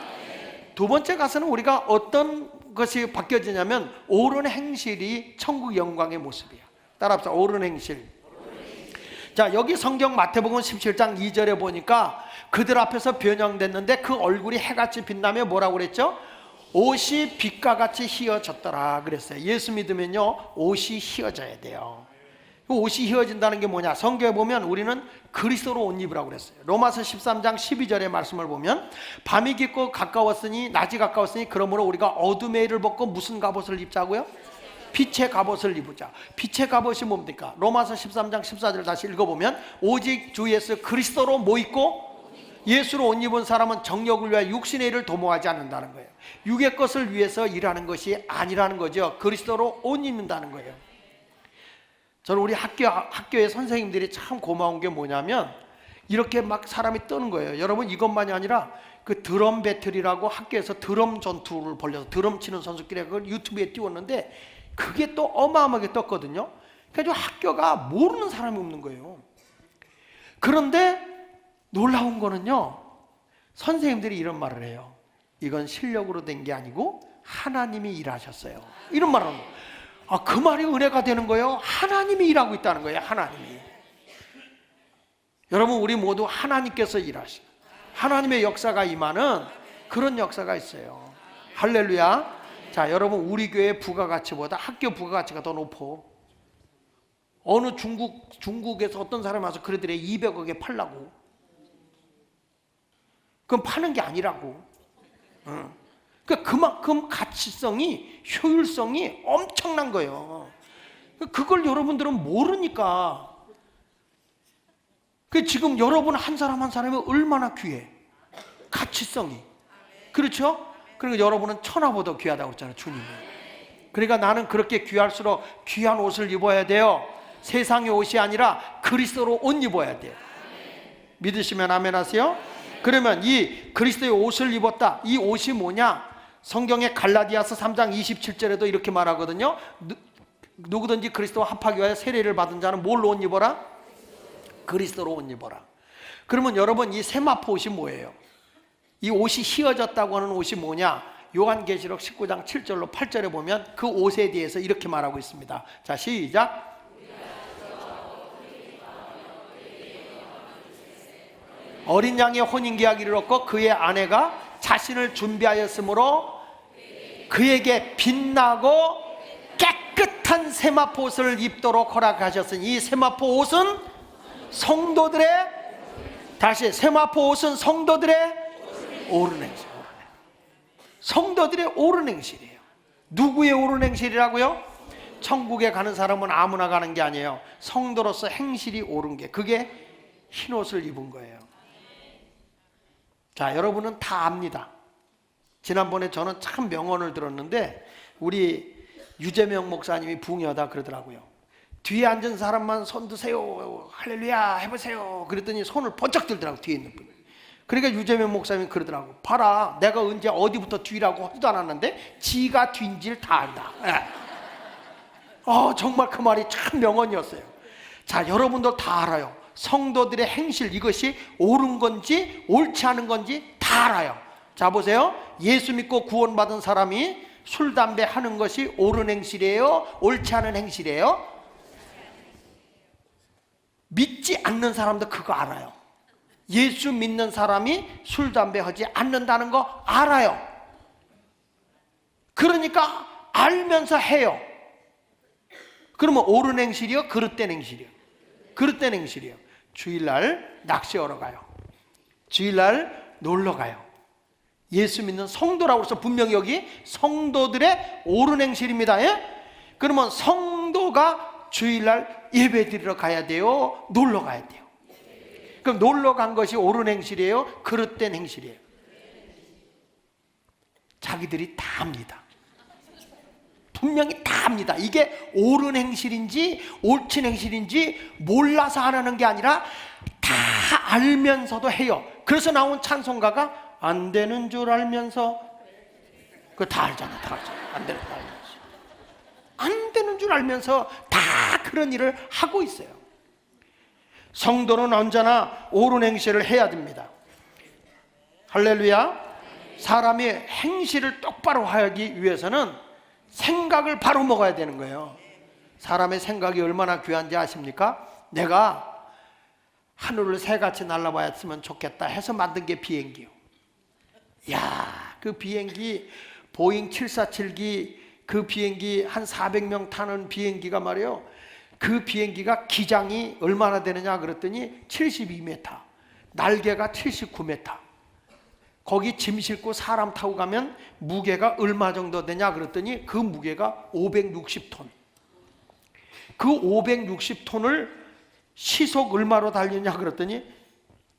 두 번째 가서는 우리가 어떤 것이 바뀌어지냐면 옳은 행실이 천국 영광의 모습이야. 따라합시다. 옳은 행실. 자, 여기 성경 마태복음 17장 2절에 보니까 그들 앞에서 변형됐는데 그 얼굴이 해같이 빛나며 뭐라고 그랬죠? 옷이 빛과 같이 휘어졌더라 그랬어요. 예수 믿으면요 옷이 휘어져야 돼요. 옷이 휘어진다는 게 뭐냐? 성경에 보면 우리는 그리스도로 옷 입으라고 그랬어요. 로마서 13장 12절의 말씀을 보면 밤이 깊고 가까웠으니 낮이 가까웠으니 그러므로 우리가 어둠의 일을 벗고 무슨 갑옷을 입자고요? 빛의 갑옷을 입으자. 빛의 갑옷이 뭡니까? 로마서 13장 14절 다시 읽어보면 오직 주 예수 그리스도로 뭐 입고 예수로 옷 입은 사람은 정욕을 위하여 육신의 일을 도모하지 않는다는 거예요. 육의 것을 위해서 일하는 것이 아니라는 거죠. 그리스도로 옷 입는다는 거예요. 저는 우리 학교의 선생님들이 참 고마운 게 뭐냐면 이렇게 막 사람이 뜨는 거예요. 여러분 이것만이 아니라 그 드럼 배틀이라고 학교에서 드럼 전투를 벌려서 드럼 치는 선수끼리 그걸 유튜브에 띄웠는데 그게 또 어마어마하게 떴거든요. 그래서 학교가 모르는 사람이 없는 거예요. 그런데 놀라운 거는요, 선생님들이 이런 말을 해요. 이건 실력으로 된 게 아니고 하나님이 일하셨어요. 이런 말을 하는 거예요. 그 말이 은혜가 되는 거예요. 하나님이 일하고 있다는 거예요. 하나님이. 여러분 우리 모두 하나님께서 일하시고 하나님의 역사가 임하는 그런 역사가 있어요. 할렐루야. 자, 여러분 우리 교회 부가가치보다 학교 부가가치가 더 높어. 어느 중국에서 어떤 사람이 와서 그러더래. 200억에 팔라고. 그건 파는 게 아니라고. 그러니까 그만큼 가치성이, 효율성이 엄청난 거예요. 그걸 여러분들은 모르니까. 지금 여러분 한 사람 한 사람이 얼마나 귀해. 가치성이. 그렇죠? 그러니까 여러분은 천하보다 귀하다고 했잖아요, 주님이. 그러니까 나는 그렇게 귀할수록 귀한 옷을 입어야 돼요. 세상의 옷이 아니라 그리스도로 옷 입어야 돼요. 믿으시면 아멘 하세요. 그러면 이 그리스도의 옷을 입었다. 이 옷이 뭐냐? 성경의 갈라디아서 3장 27절에도 이렇게 말하거든요. 누구든지 그리스도와 합하기 위하여 세례를 받은 자는 뭘로 옷 입어라? 그리스도로 옷 입어라. 그러면 여러분 이 세마포 옷이 뭐예요? 이 옷이 휘어졌다고 하는 옷이 뭐냐? 요한계시록 19장 7절로 8절에 보면 그 옷에 대해서 이렇게 말하고 있습니다. 자, 시작. 어린 양의 혼인계약을 이뤘고 그의 아내가 자신을 준비하였으므로 그에게 빛나고 깨끗한 세마포 옷을 입도록 허락하셨으니 이 세마포 옷은 성도들의, 다시 세마포 옷은 성도들의 옳은 행실. 성도들의 옳은 행실이에요. 누구의 옳은 행실이라고요? 천국에 가는 사람은 아무나 가는 게 아니에요. 성도로서 행실이 옳은 게, 그게 흰 옷을 입은 거예요. 자, 여러분은 다 압니다. 지난번에 저는 참 명언을 들었는데 우리 유재명 목사님이 붕이하다 그러더라고요. 뒤에 앉은 사람만 손 드세요, 할렐루야 해보세요. 그랬더니 손을 번쩍 들더라고, 뒤에 있는 분이. 그러니까 유재명 목사님이 그러더라고. 봐라, 내가 언제 어디부터 뒤라고 하지도 않았는데 지가 뒤인지를 다 안다. 정말 그 말이 참 명언이었어요. 자, 여러분들 다 알아요. 성도들의 행실, 이것이 옳은 건지 옳지 않은 건지 다 알아요. 자, 보세요. 예수 믿고 구원받은 사람이 술, 담배 하는 것이 옳은 행실이에요, 옳지 않은 행실이에요? 믿지 않는 사람도 그거 알아요. 예수 믿는 사람이 술, 담배 하지 않는다는 거 알아요. 그러니까 알면서 해요. 그러면 옳은 행실이요, 그릇된 행실이요? 그릇된 행실이요. 주일날 낚시하러 가요. 주일날 놀러 가요. 예수 믿는 성도라고 해서 분명히 여기 성도들의 옳은 행실입니다. 예? 그러면 성도가 주일날 예배 드리러 가야 돼요, 놀러 가야 돼요? 그럼 놀러 간 것이 옳은 행실이에요, 그릇된 행실이에요? 자기들이 다 압니다. 분명히 다 압니다. 이게 옳은 행실인지 옳진 행실인지 몰라서 안 하는 게 아니라 다 알면서도 해요. 그래서 나온 찬송가가 안 되는 줄 알면서, 그거 다 알잖아, 다 알잖아. 안 되는 줄 알면서, 안 되는 줄 알면서 다 그런 일을 하고 있어요. 성도는 언제나 옳은 행실을 해야 됩니다. 할렐루야. 사람이 행실을 똑바로 하기 위해서는 생각을 바로 먹어야 되는 거예요. 사람의 생각이 얼마나 귀한지 아십니까? 내가 하늘을 새같이 날아봤으면 좋겠다 해서 만든 게 비행기요. 야, 그 비행기 보잉 747기, 그 비행기 한 400명 타는 비행기가 말이에요. 그 비행기가 기장이 얼마나 되느냐 그랬더니 72m, 날개가 79m. 거기 짐 싣고 사람 타고 가면 무게가 얼마 정도 되냐 그랬더니 그 무게가 560톤. 그 560톤을 시속 얼마로 달리냐 그랬더니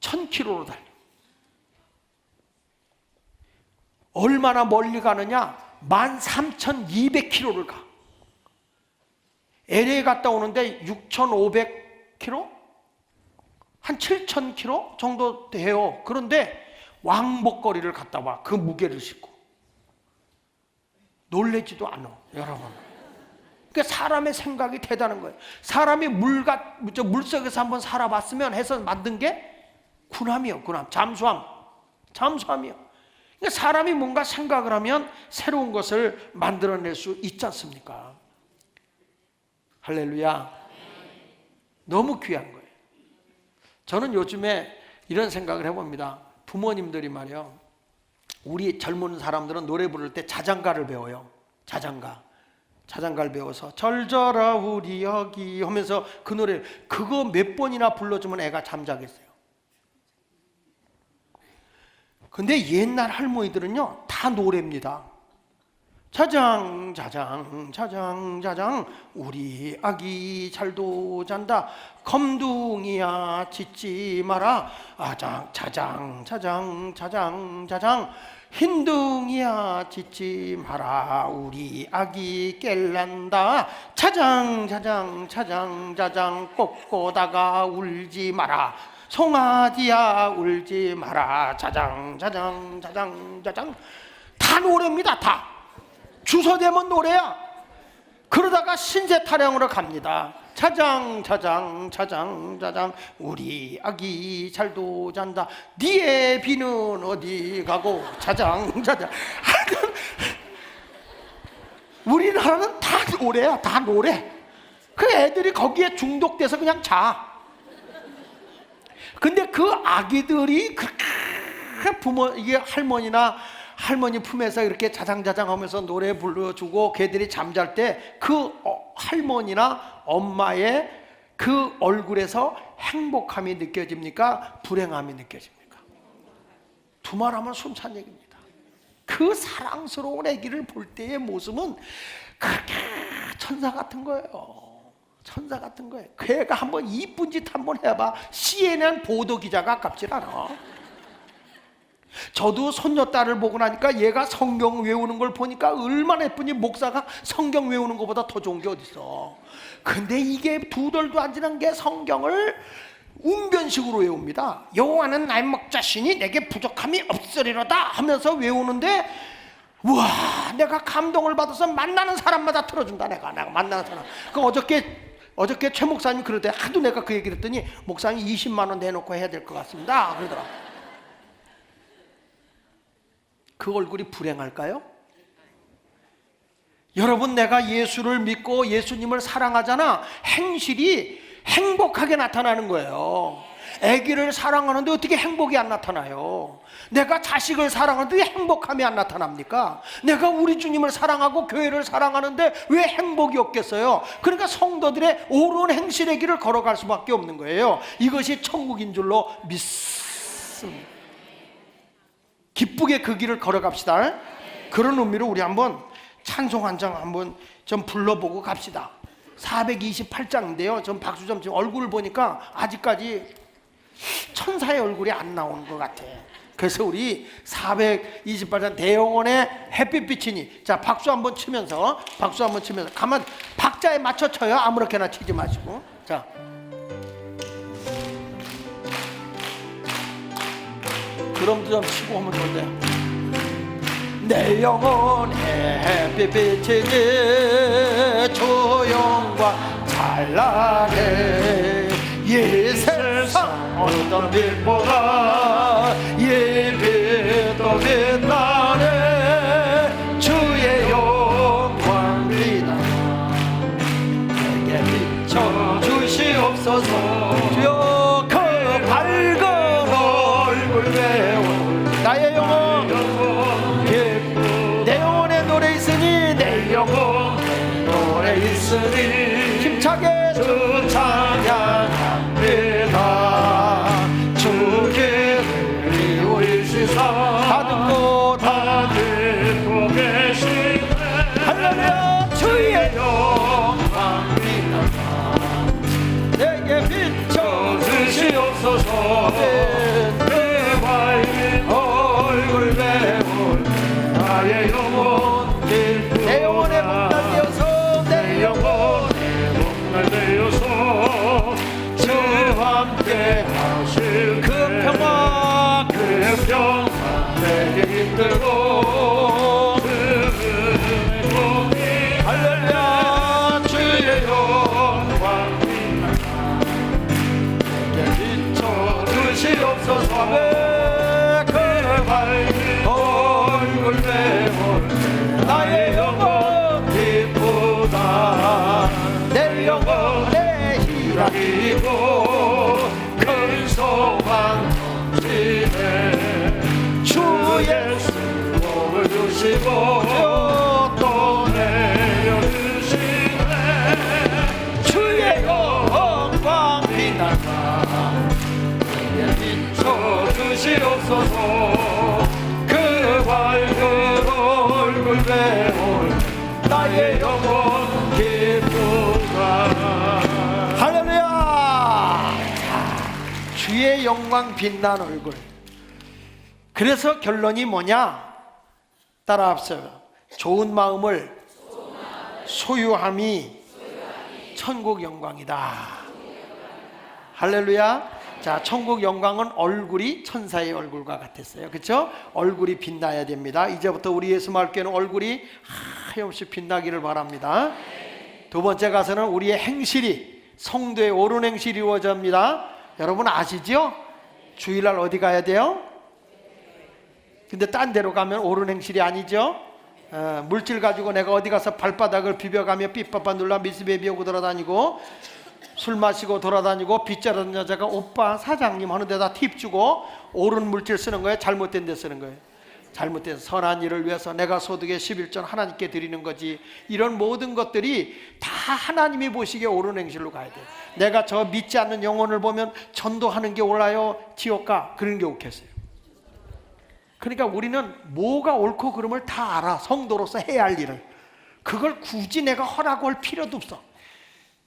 1000km로 달려. 얼마나 멀리 가느냐? 13,200km를 가. LA 갔다 오는데 6,500km? 한 7,000km 정도 돼요. 그런데 왕복거리를 갔다 와, 그 무게를 싣고. 놀래지도 않아, 여러분. 그러니까 사람의 생각이 대단한 거예요. 사람이 물속에서 한번 살아봤으면 해서 만든 게 군함이요, 군함. 잠수함이요. 그러니까 사람이 뭔가 생각을 하면 새로운 것을 만들어낼 수 있지 않습니까? 할렐루야. 너무 귀한 거예요. 저는 요즘에 이런 생각을 해봅니다. 부모님들이 말이요, 우리 젊은 사람들은 노래 부를 때 자장가를 배워요. 자장가를 배워서 절절아 우리 여기 하면서 그 노래, 그거 몇 번이나 불러주면 애가 잠자겠어요. 근데 옛날 할머니들은요 다 노래입니다. 자장 자장 자장 자장 우리 아기 잘도 잔다, 검둥이야 짖지 마라, 아장 자장 자장 자장 자장 흰둥이야 짖지 마라, 우리 아기 깰란다, 자장 자장 자장 자장 꼬꼬다가 울지 마라, 송아지야 울지 마라, 자장 자장 자장 자장. 다 노래입니다. 다 주소되면 노래야. 그러다가 신세 타령으로 갑니다. 자장 자장 자장 자장 우리 아기 잘도 잔다, 니의 비는 어디 가고, 자장 자장. 우리나라는 다 노래야, 다 노래. 그 애들이 거기에 중독돼서 그냥 자. 근데 그 아기들이 그렇게 이게 할머니 품에서 이렇게 자장자장 하면서 노래 불러주고 걔들이 잠잘 때 그 할머니나 엄마의 그 얼굴에서 행복함이 느껴집니까? 불행함이 느껴집니까? 두말하면 숨찬 얘기입니다. 그 사랑스러운 아기를 볼 때의 모습은 그렇게 천사 같은 거예요. 천사 같은 거예요. 그 애가 한번 이쁜 짓 한번 해봐, CNN 보도 기자가 아깝질 않아. 저도 손녀딸을 보고 나니까 얘가 성경 외우는 걸 보니까 얼마나 예쁘니. 목사가 성경 외우는 것보다 더 좋은 게 어딨어. 근데 이게 두 달도 안 지난 게 성경을 웅변식으로 외웁니다. 여호와는 나의 목자시니 내게 부족함이 없으리로다 하면서 외우는데, 와, 내가 감동을 받아서 만나는 사람마다 틀어준다. 내가 만나는 사람. 그 어저께 최 목사님 그러대. 하도 내가 그 얘기를 했더니 목사님 20만 원 내놓고 해야 될 것 같습니다 그러더라. 그 얼굴이 불행할까요? 여러분, 내가 예수를 믿고 예수님을 사랑하잖아. 행실이 행복하게 나타나는 거예요. 아기를 사랑하는데 어떻게 행복이 안 나타나요? 내가 자식을 사랑하는데 왜 행복함이 안 나타납니까? 내가 우리 주님을 사랑하고 교회를 사랑하는데 왜 행복이 없겠어요? 그러니까 성도들의 옳은 행실의 길을 걸어갈 수밖에 없는 거예요. 이것이 천국인 줄로 믿습니다. 기쁘게 그 길을 걸어갑시다. 그런 의미로 우리 한번 찬송 한 장 한번 좀 불러보고 갑시다. 428장인데요. 전 박수 좀 지금 얼굴을 보니까 아직까지 천사의 얼굴이 안 나오는 것 같아. 그래서 우리 428장 대영원의 햇빛비치니, 자, 박수 한번 치면서 가만 박자에 맞춰 쳐요. 아무렇게나 치지 마시고. 자, 드럼도 좀 치고 하면 좋은데. 내 영혼의 햇빛비치니 조용과 찬란해. 이 세상 어떤 빛보다 이 빛도 빛나네. 주의 영광 비나 내게 비춰주시옵소서. 주여 그 밝은 얼굴 배워 나의 영혼. 내 영혼의 노래 있으니, 내 영혼 노래 있으니 힘차게 주 찬양합니다. 주께를 우리시사 다 듣고 계시네. 할렐루야. 주의 영광 빛나사 내게 비춰주시옵소서. 내 밝은 얼굴 배울 나의 영혼 기쁘다. 내 영혼의 목날 되어서, 내 영혼의 목날 되어서 주 함께 하실 그 평화 내게 힘들고 그 은혜 복이 할렐루야. 주의 영광 내게 비춰주시옵소서. 그 밝은 얼굴 배울 나의 영혼 기쁘다. 내 영혼의 희락이고 큰 소망 넘치네. 주 예수 복을 주시고 또 내려주시네. 주의 영광 빛나사 내게 비춰주시옵소서. 그 밝은 얼굴 배울 나의 영혼 기쁘다. 할렐루야. 주의 영광 빛난 얼굴. 그래서 결론이 뭐냐? 따라합시다. 좋은 마음을 소유함이 천국 영광이다. 할렐루야. 자, 천국 영광은 얼굴이 천사의 얼굴과 같았어요. 그렇죠? 얼굴이 빛나야 됩니다. 이제부터 우리 예수 말교회는 얼굴이 하염없이 빛나기를 바랍니다. 두 번째 가서는 우리의 행실이, 성도의 옳은 행실이 이루어져야 합니다. 여러분 아시죠? 주일날 어디 가야 돼요? 근데 딴 데로 가면 옳은 행실이 아니죠? 물질 가지고 내가 어디 가서 발바닥을 비벼가며 삐빠빠 눌러 미스베비하고 돌아다니고, 술 마시고 돌아다니고, 빚자른 여자가 오빠 사장님 하는 데다 팁 주고 옳은 물질 쓰는 거예요? 잘못된 데 쓰는 거예요? 잘못된 선한 일을 위해서 내가 소득의 11전 하나님께 드리는 거지. 이런 모든 것들이 다 하나님이 보시기에 옳은 행실로 가야 돼요. 내가 저 믿지 않는 영혼을 보면 전도하는 게 옳아요? 지옥 가? 그런 게 옳겠어요? 그러니까 우리는 뭐가 옳고 그름을 다 알아. 성도로서 해야 할 일을. 그걸 굳이 내가 허락할 필요도 없어.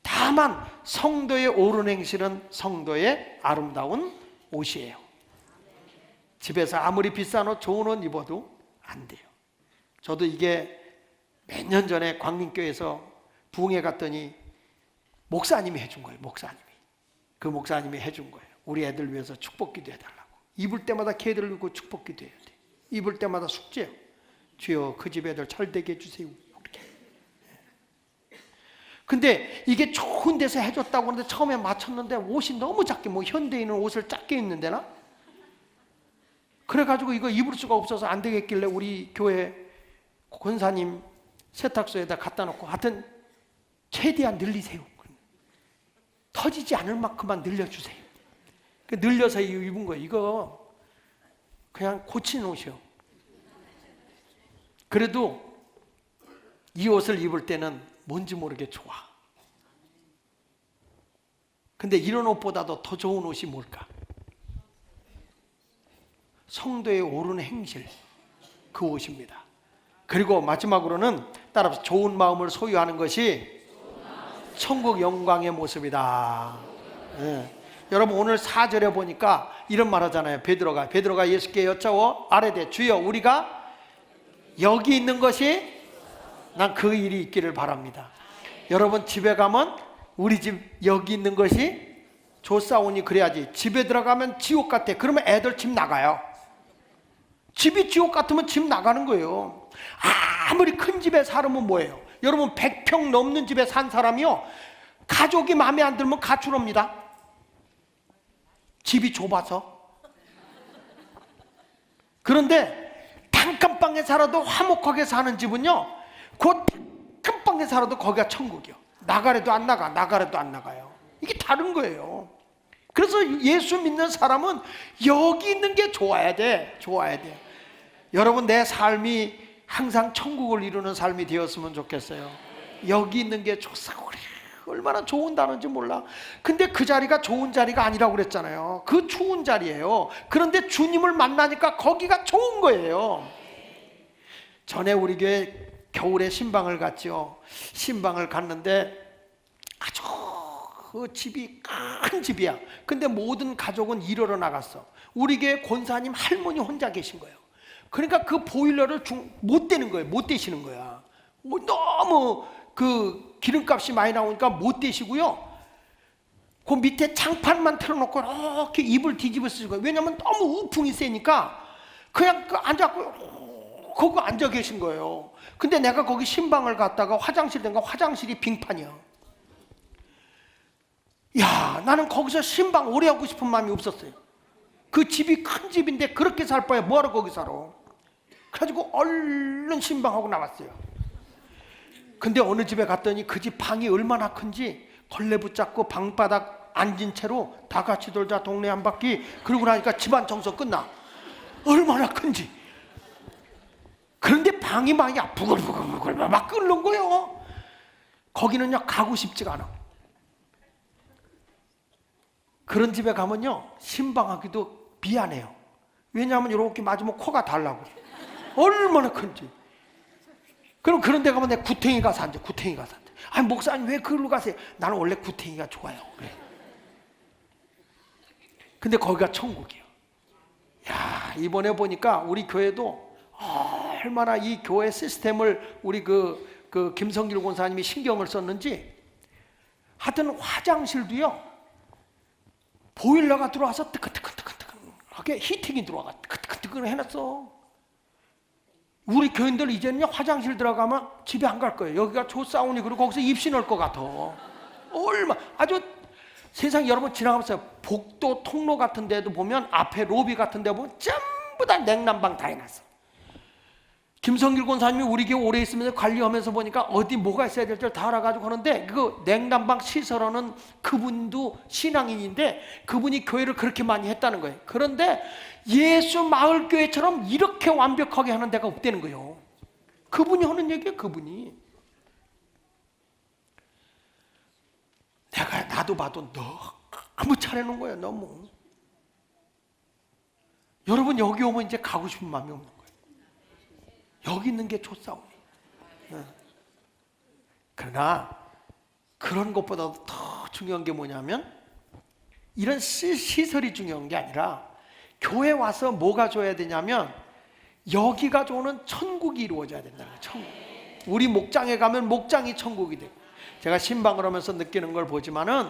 다만 성도의 옳은 행실은 성도의 아름다운 옷이에요. 집에서 아무리 비싼 옷, 좋은 옷 입어도 안 돼요. 저도 이게 몇 년 전에 광림교회에서 부흥회 갔더니 목사님이 해준 거예요. 목사님이. 그 목사님이 해준 거예요. 우리 애들 위해서 축복기도 해달라고. 입을 때마다 걔들 입고 축복기도 해야 돼. 입을 때마다 숙제요. 주여 그 집 애들 잘되게 해주세요. 이렇게. 근데 이게 좋은 데서 해줬다고 하는데 처음에 맞췄는데 옷이 너무 작게, 뭐 현대인은 옷을 작게 입는데나? 그래가지고 이거 입을 수가 없어서 안 되겠길래 우리 교회 권사님 세탁소에다 갖다 놓고 하여튼 최대한 늘리세요. 터지지 않을 만큼만 늘려주세요. 늘려서 입은 거예요. 이거 그냥 고친 옷이요. 그래도 이 옷을 입을 때는 뭔지 모르게 좋아. 근데 이런 옷보다도 더 좋은 옷이 뭘까? 성도의 옳은 행실, 그 옷입니다. 그리고 마지막으로는 따라서 좋은 마음을 소유하는 것이 천국 영광의 모습이다. 여러분 오늘 4절에 보니까 이런 말 하잖아요. 베드로가 예수께 여짜오 아뢰되 주여 우리가 여기 있는 것이 난 그 일이 있기를 바랍니다. 여러분 집에 가면 우리 집 여기 있는 것이 좋사오니 그래야지. 집에 들어가면 지옥 같아. 그러면 애들 집 나가요. 집이 지옥 같으면 집 나가는 거예요. 아무리 큰 집에 살면 뭐예요? 여러분 100평 넘는 집에 산 사람이요, 가족이 마음에 안 들면 가출합니다. 집이 좁아서. 그런데 단칸방에 살아도 화목하게 사는 집은요, 그 단칸방에 살아도 거기가 천국이요. 나가래도 안 나가, 나가래도 안 나가요. 이게 다른 거예요. 그래서 예수 믿는 사람은 여기 있는 게 좋아야 돼. 좋아야 돼. 여러분 내 삶이 항상 천국을 이루는 삶이 되었으면 좋겠어요. 여기 있는 게 좋사고 그래. 얼마나 좋은 단어인지 몰라. 근데 그 자리가 좋은 자리가 아니라고 그랬잖아요. 그 추운 자리예요. 그런데 주님을 만나니까 거기가 좋은 거예요. 전에 우리 교회 겨울에 신방을 갔죠. 신방을 갔는데 아주 그 집이 큰 집이야. 근데 모든 가족은 일하러 나갔어. 우리 교회 권사님 할머니 혼자 계신 거예요. 그러니까 그 보일러를 못 대는 거예요. 못 대시는 거야. 너무 그 기름값이 많이 나오니까 못 대시고요. 그 밑에 장판만 틀어놓고 이렇게 이불 뒤집어 쓰는 거예요. 왜냐면 너무 우풍이 세니까 그냥 앉았고 거기 앉아 계신 거예요. 근데 내가 거기 신방을 갔다가 화장실 된가 화장실이 빙판이야. 야, 나는 거기서 신방 오래 하고 싶은 마음이 없었어요. 그 집이 큰 집인데 그렇게 살 바에 뭐하러 거기 살아. 그래가지고 얼른 신방하고 나왔어요. 근데 어느 집에 갔더니 그 집 방이 얼마나 큰지 걸레 붙잡고 방바닥 앉은 채로 다 같이 돌자 동네 한 바퀴 그러고 나니까 집안 청소 끝나. 얼마나 큰지. 그런데 방이 막이야 부글부글 막 끓는 거예요. 거기는요 가고 싶지가 않아. 그런 집에 가면요 신방하기도 미안해요. 왜냐하면 이렇게 맞으면 코가 달라고. 얼마나 큰지. 그럼 그런 데 가면 내가 구탱이 가서 앉아. 구탱이 가서 앉아. 아니 목사님 왜 그걸로 가세요? 나는 원래 구탱이가 좋아요. 그래. 근데 거기가 천국이에요. 야, 이번에 보니까 우리 교회도 얼마나 이 교회 시스템을 우리 그 김성길 권사님이 신경을 썼는지 하여튼 화장실도요 보일러가 들어와서 뜨끈뜨끈하게 히팅이 들어와가 뜨끈뜨끈 해놨어. 우리 교인들 이제는요 화장실 들어가면 집에 안 갈 거예요. 여기가 좋사오니 그리고 거기서 입시 넣을 것 같아. 얼마 아주 세상 여러분 지나가면서 복도 통로 같은 데도 보면 앞에 로비 같은 데 보면 전부 다 냉난방 다 해놨어. 김성길 권사님이 우리 교회 오래 있으면서 관리하면서 보니까 어디 뭐가 있어야 될지 다 알아가지고 하는데 그 냉난방 시설하는 그분도 신앙인인데 그분이 교회를 그렇게 많이 했다는 거예요. 그런데 예수 마을교회처럼 이렇게 완벽하게 하는 데가 없다는 거예요. 그분이 하는 얘기예요. 그분이. 내가 나도 봐도 너무 잘해놓은 거예요. 너무. 여러분 여기 오면 이제 가고 싶은 마음이 없는 거예요. 여기 있는 게 좋사오니. 그러나 그런 것보다도 더 중요한 게 뭐냐면 이런 시설이 중요한 게 아니라 교회 와서 뭐가 줘야 되냐면 여기가 좋은 천국이 이루어져야 된다는 거예요. 천국. 우리 목장에 가면 목장이 천국이 되고, 제가 신방을 하면서 느끼는 걸 보지만은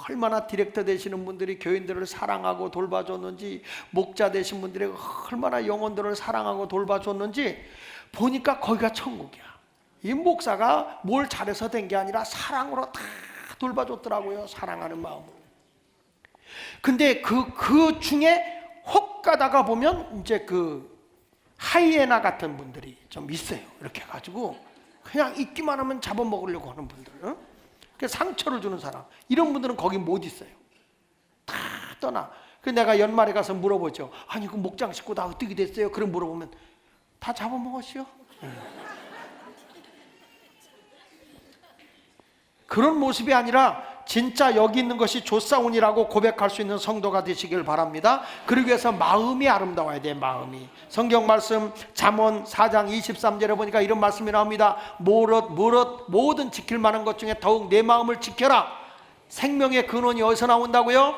얼마나 디렉터 되시는 분들이 교인들을 사랑하고 돌봐줬는지, 목자 되신 분들이 얼마나 영혼들을 사랑하고 돌봐줬는지 보니까 거기가 천국이야. 이 목사가 뭘 잘해서 된 게 아니라 사랑으로 다 돌봐줬더라고요. 사랑하는 마음으로. 근데 그 중에 혹 가다가 보면 이제 그 하이에나 같은 분들이 좀 있어요. 이렇게 해가지고 그냥 있기만 하면 잡아먹으려고 하는 분들, 응? 상처를 주는 사람, 이런 분들은 거기 못 있어요. 다 떠나. 그래서 내가 연말에 가서 물어보죠. 아니 그 목장 식구 다 어떻게 됐어요? 그럼 물어보면 다 잡아먹었어요. 그런 모습이 아니라 진짜 여기 있는 것이 조사온이라고 고백할 수 있는 성도가 되시길 바랍니다. 그러기 위해서 마음이 아름다워야 돼. 마음이. 성경 말씀 잠언 4장 23절에 보니까 이런 말씀이 나옵니다. 모든 지킬 만한 것 중에 더욱 내 마음을 지켜라. 생명의 근원이 어디서 나온다고요?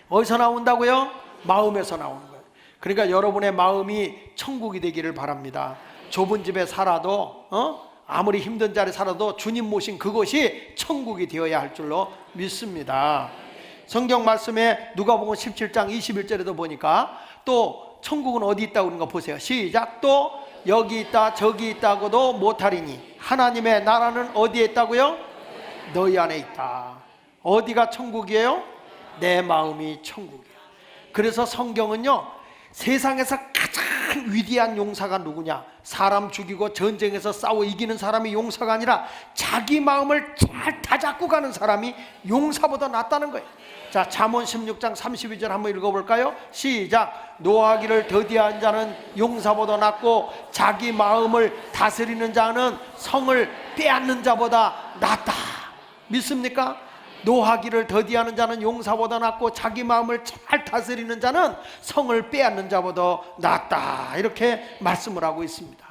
어디서 나온다고요? 마음에서 나오는 거예요. 그러니까 여러분의 마음이 천국이 되기를 바랍니다. 좁은 집에 살아도 아무리 힘든 자리에 살아도 주님 모신 그곳이 천국이 되어야 할 줄로 믿습니다. 성경 말씀에 누가복음 17장 21절에도 보니까 또 천국은 어디 있다고 그런 거 보세요. 시작. 또 여기 있다 저기 있다고도 못하리니 하나님의 나라는 어디에 있다고요? 너희 안에 있다. 어디가 천국이에요? 내 마음이 천국이야. 그래서 성경은요, 세상에서 가장 위대한 용사가 누구냐? 사람 죽이고 전쟁에서 싸워 이기는 사람이 용사가 아니라 자기 마음을 잘 다잡고 가는 사람이 용사보다 낫다는 거예요. 자, 잠언 16장 32절 한번 읽어볼까요? 시작. 노하기를 더디한 자는 용사보다 낫고 자기 마음을 다스리는 자는 성을 빼앗는 자보다 낫다. 믿습니까? 노하기를 더디하는 자는 용사보다 낫고 자기 마음을 잘 다스리는 자는 성을 빼앗는 자보다 낫다. 이렇게 말씀을 하고 있습니다.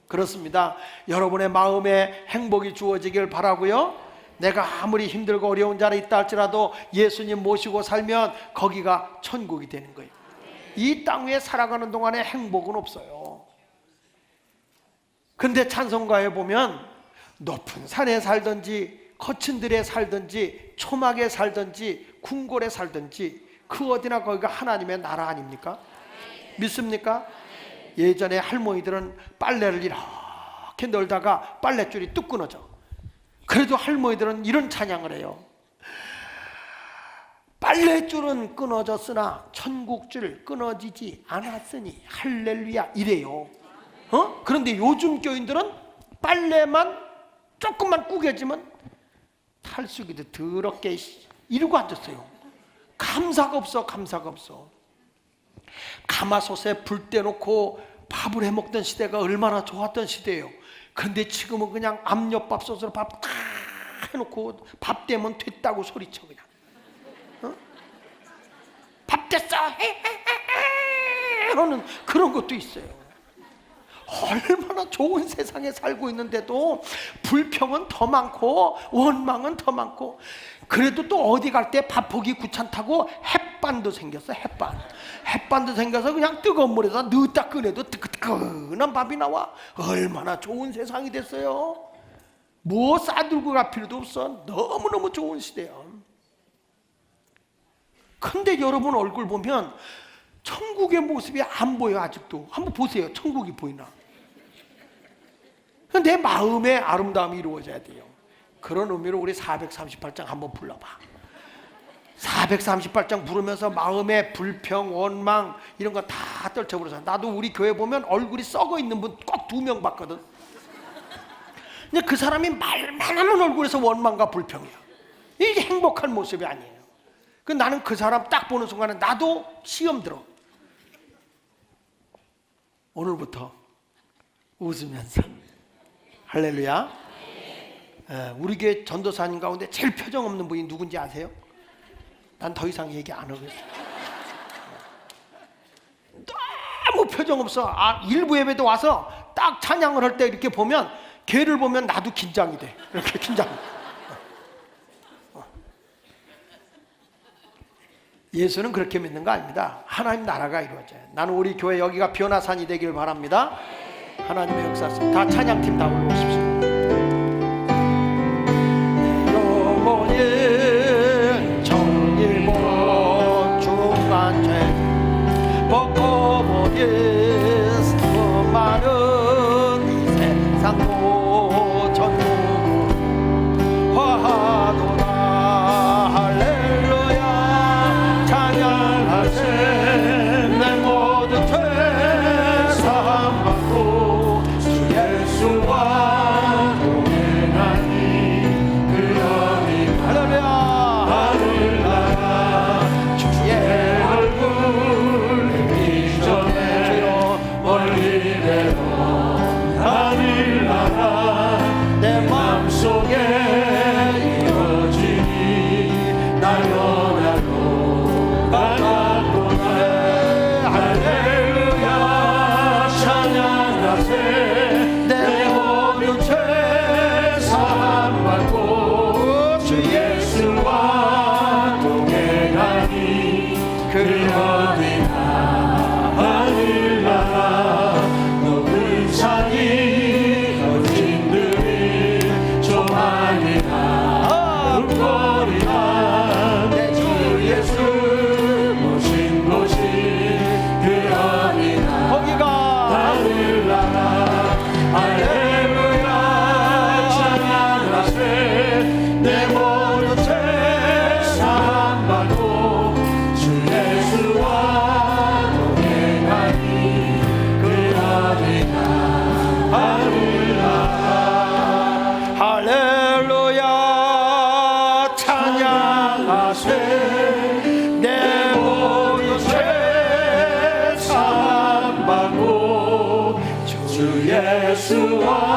그렇습니다. 여러분의 마음에 행복이 주어지길 바라고요. 내가 아무리 힘들고 어려운 자리에 있다 할지라도 예수님 모시고 살면 거기가 천국이 되는 거예요. 이 땅 위에 살아가는 동안에 행복은 없어요. 근데 찬송가에 보면 높은 산에 살든지 거친 들에 살든지 초막에 살든지 궁궐에 살든지 그 어디나 거기가 하나님의 나라 아닙니까? 믿습니까? 예전에 할머니들은 빨래를 이렇게 널다가 빨랫줄이 뚝 끊어져. 그래도 할머니들은 이런 찬양을 해요. 빨랫줄은 끊어졌으나 천국줄 끊어지지 않았으니 할렐루야 이래요. 그런데 요즘 교인들은 빨래만 조금만 구겨지면 탈수기도 더럽게 이러고 앉았어요. 감사가 없어. 감사가 없어. 가마솥에 불 떼놓고 밥을 해먹던 시대가 얼마나 좋았던 시대예요. 그런데 지금은 그냥 압력밥솥으로 밥 다 해놓고 밥 되면 됐다고 소리쳐 그냥. 밥 됐어 하는 그런 것도 있어요. 얼마나 좋은 세상에 살고 있는데도 불평은 더 많고 원망은 더 많고, 그래도 또 어디 갈 때 밥 보기 귀찮다고 햇반도 생겼어. 햇반도 생겨서 그냥 뜨거운 물에다 넣었다 꺼내도 뜨끈뜨끈한 밥이 나와. 얼마나 좋은 세상이 됐어요. 뭐 싸들고 갈 필요도 없어. 너무너무 좋은 시대야. 근데 여러분 얼굴 보면 천국의 모습이 안 보여. 아직도 한번 보세요. 천국이 보이나? 내 마음의 아름다움이 이루어져야 돼요. 그런 의미로 우리 438장 한번 불러봐. 438장 부르면서 마음의 불평, 원망 이런 거 다 떨쳐버려서. 나도 우리 교회 보면 얼굴이 썩어 있는 분 꼭 2명 봤거든. 근데 그 사람이 말만 하면 얼굴에서 원망과 불평이야. 이게 행복한 모습이 아니에요. 나는 그 사람 딱 보는 순간에 나도 시험 들어. 오늘부터 웃으면서 할렐루야. 우리 교회 전도사님 가운데 제일 표정 없는 분이 누군지 아세요? 난 더 이상 얘기 안 하겠어. 너무 표정 없어. 일부 예배도 와서 딱 찬양을 할 때 이렇게 보면 걔를 보면 나도 긴장이 돼. 이렇게 긴장. 예수는 그렇게 믿는 거 아닙니다. 하나님 나라가 이루어져요. 나는 우리 교회 여기가 변화산이 되길 바랍니다. 하나님의 역사 속 다 찬양팀 다 올라오십시오. 내 영혼은 정일보 중간죄 벗고보니 수많은 이 세상도 전부 화하도다 할렐루야 찬양하세 내 모든 죄 사함받고 주 예수와 동행하니 그 어디 할렐루야 하늘나라 주의 얼굴 뵙기 전에 원리대로 하늘나라 내 맘속에 이루어지니 날 원하고 바라보네 할렐루야 찬양하세 내 모든 죄 사함받고 주 예수와 동행하니 그 어디나 하늘나라 높은 산이 거진들이 조망이나 흙거리나 내 주 예수 모신 곳이 그 어디나 거기가 하늘나라 할렐루야 찬양하세 내 모든 죄 사함받고 주 예수와 동행하니 그 어디나 하늘나라 할렐루야 찬양하세 내 모든 죄 사함받고 주 예수와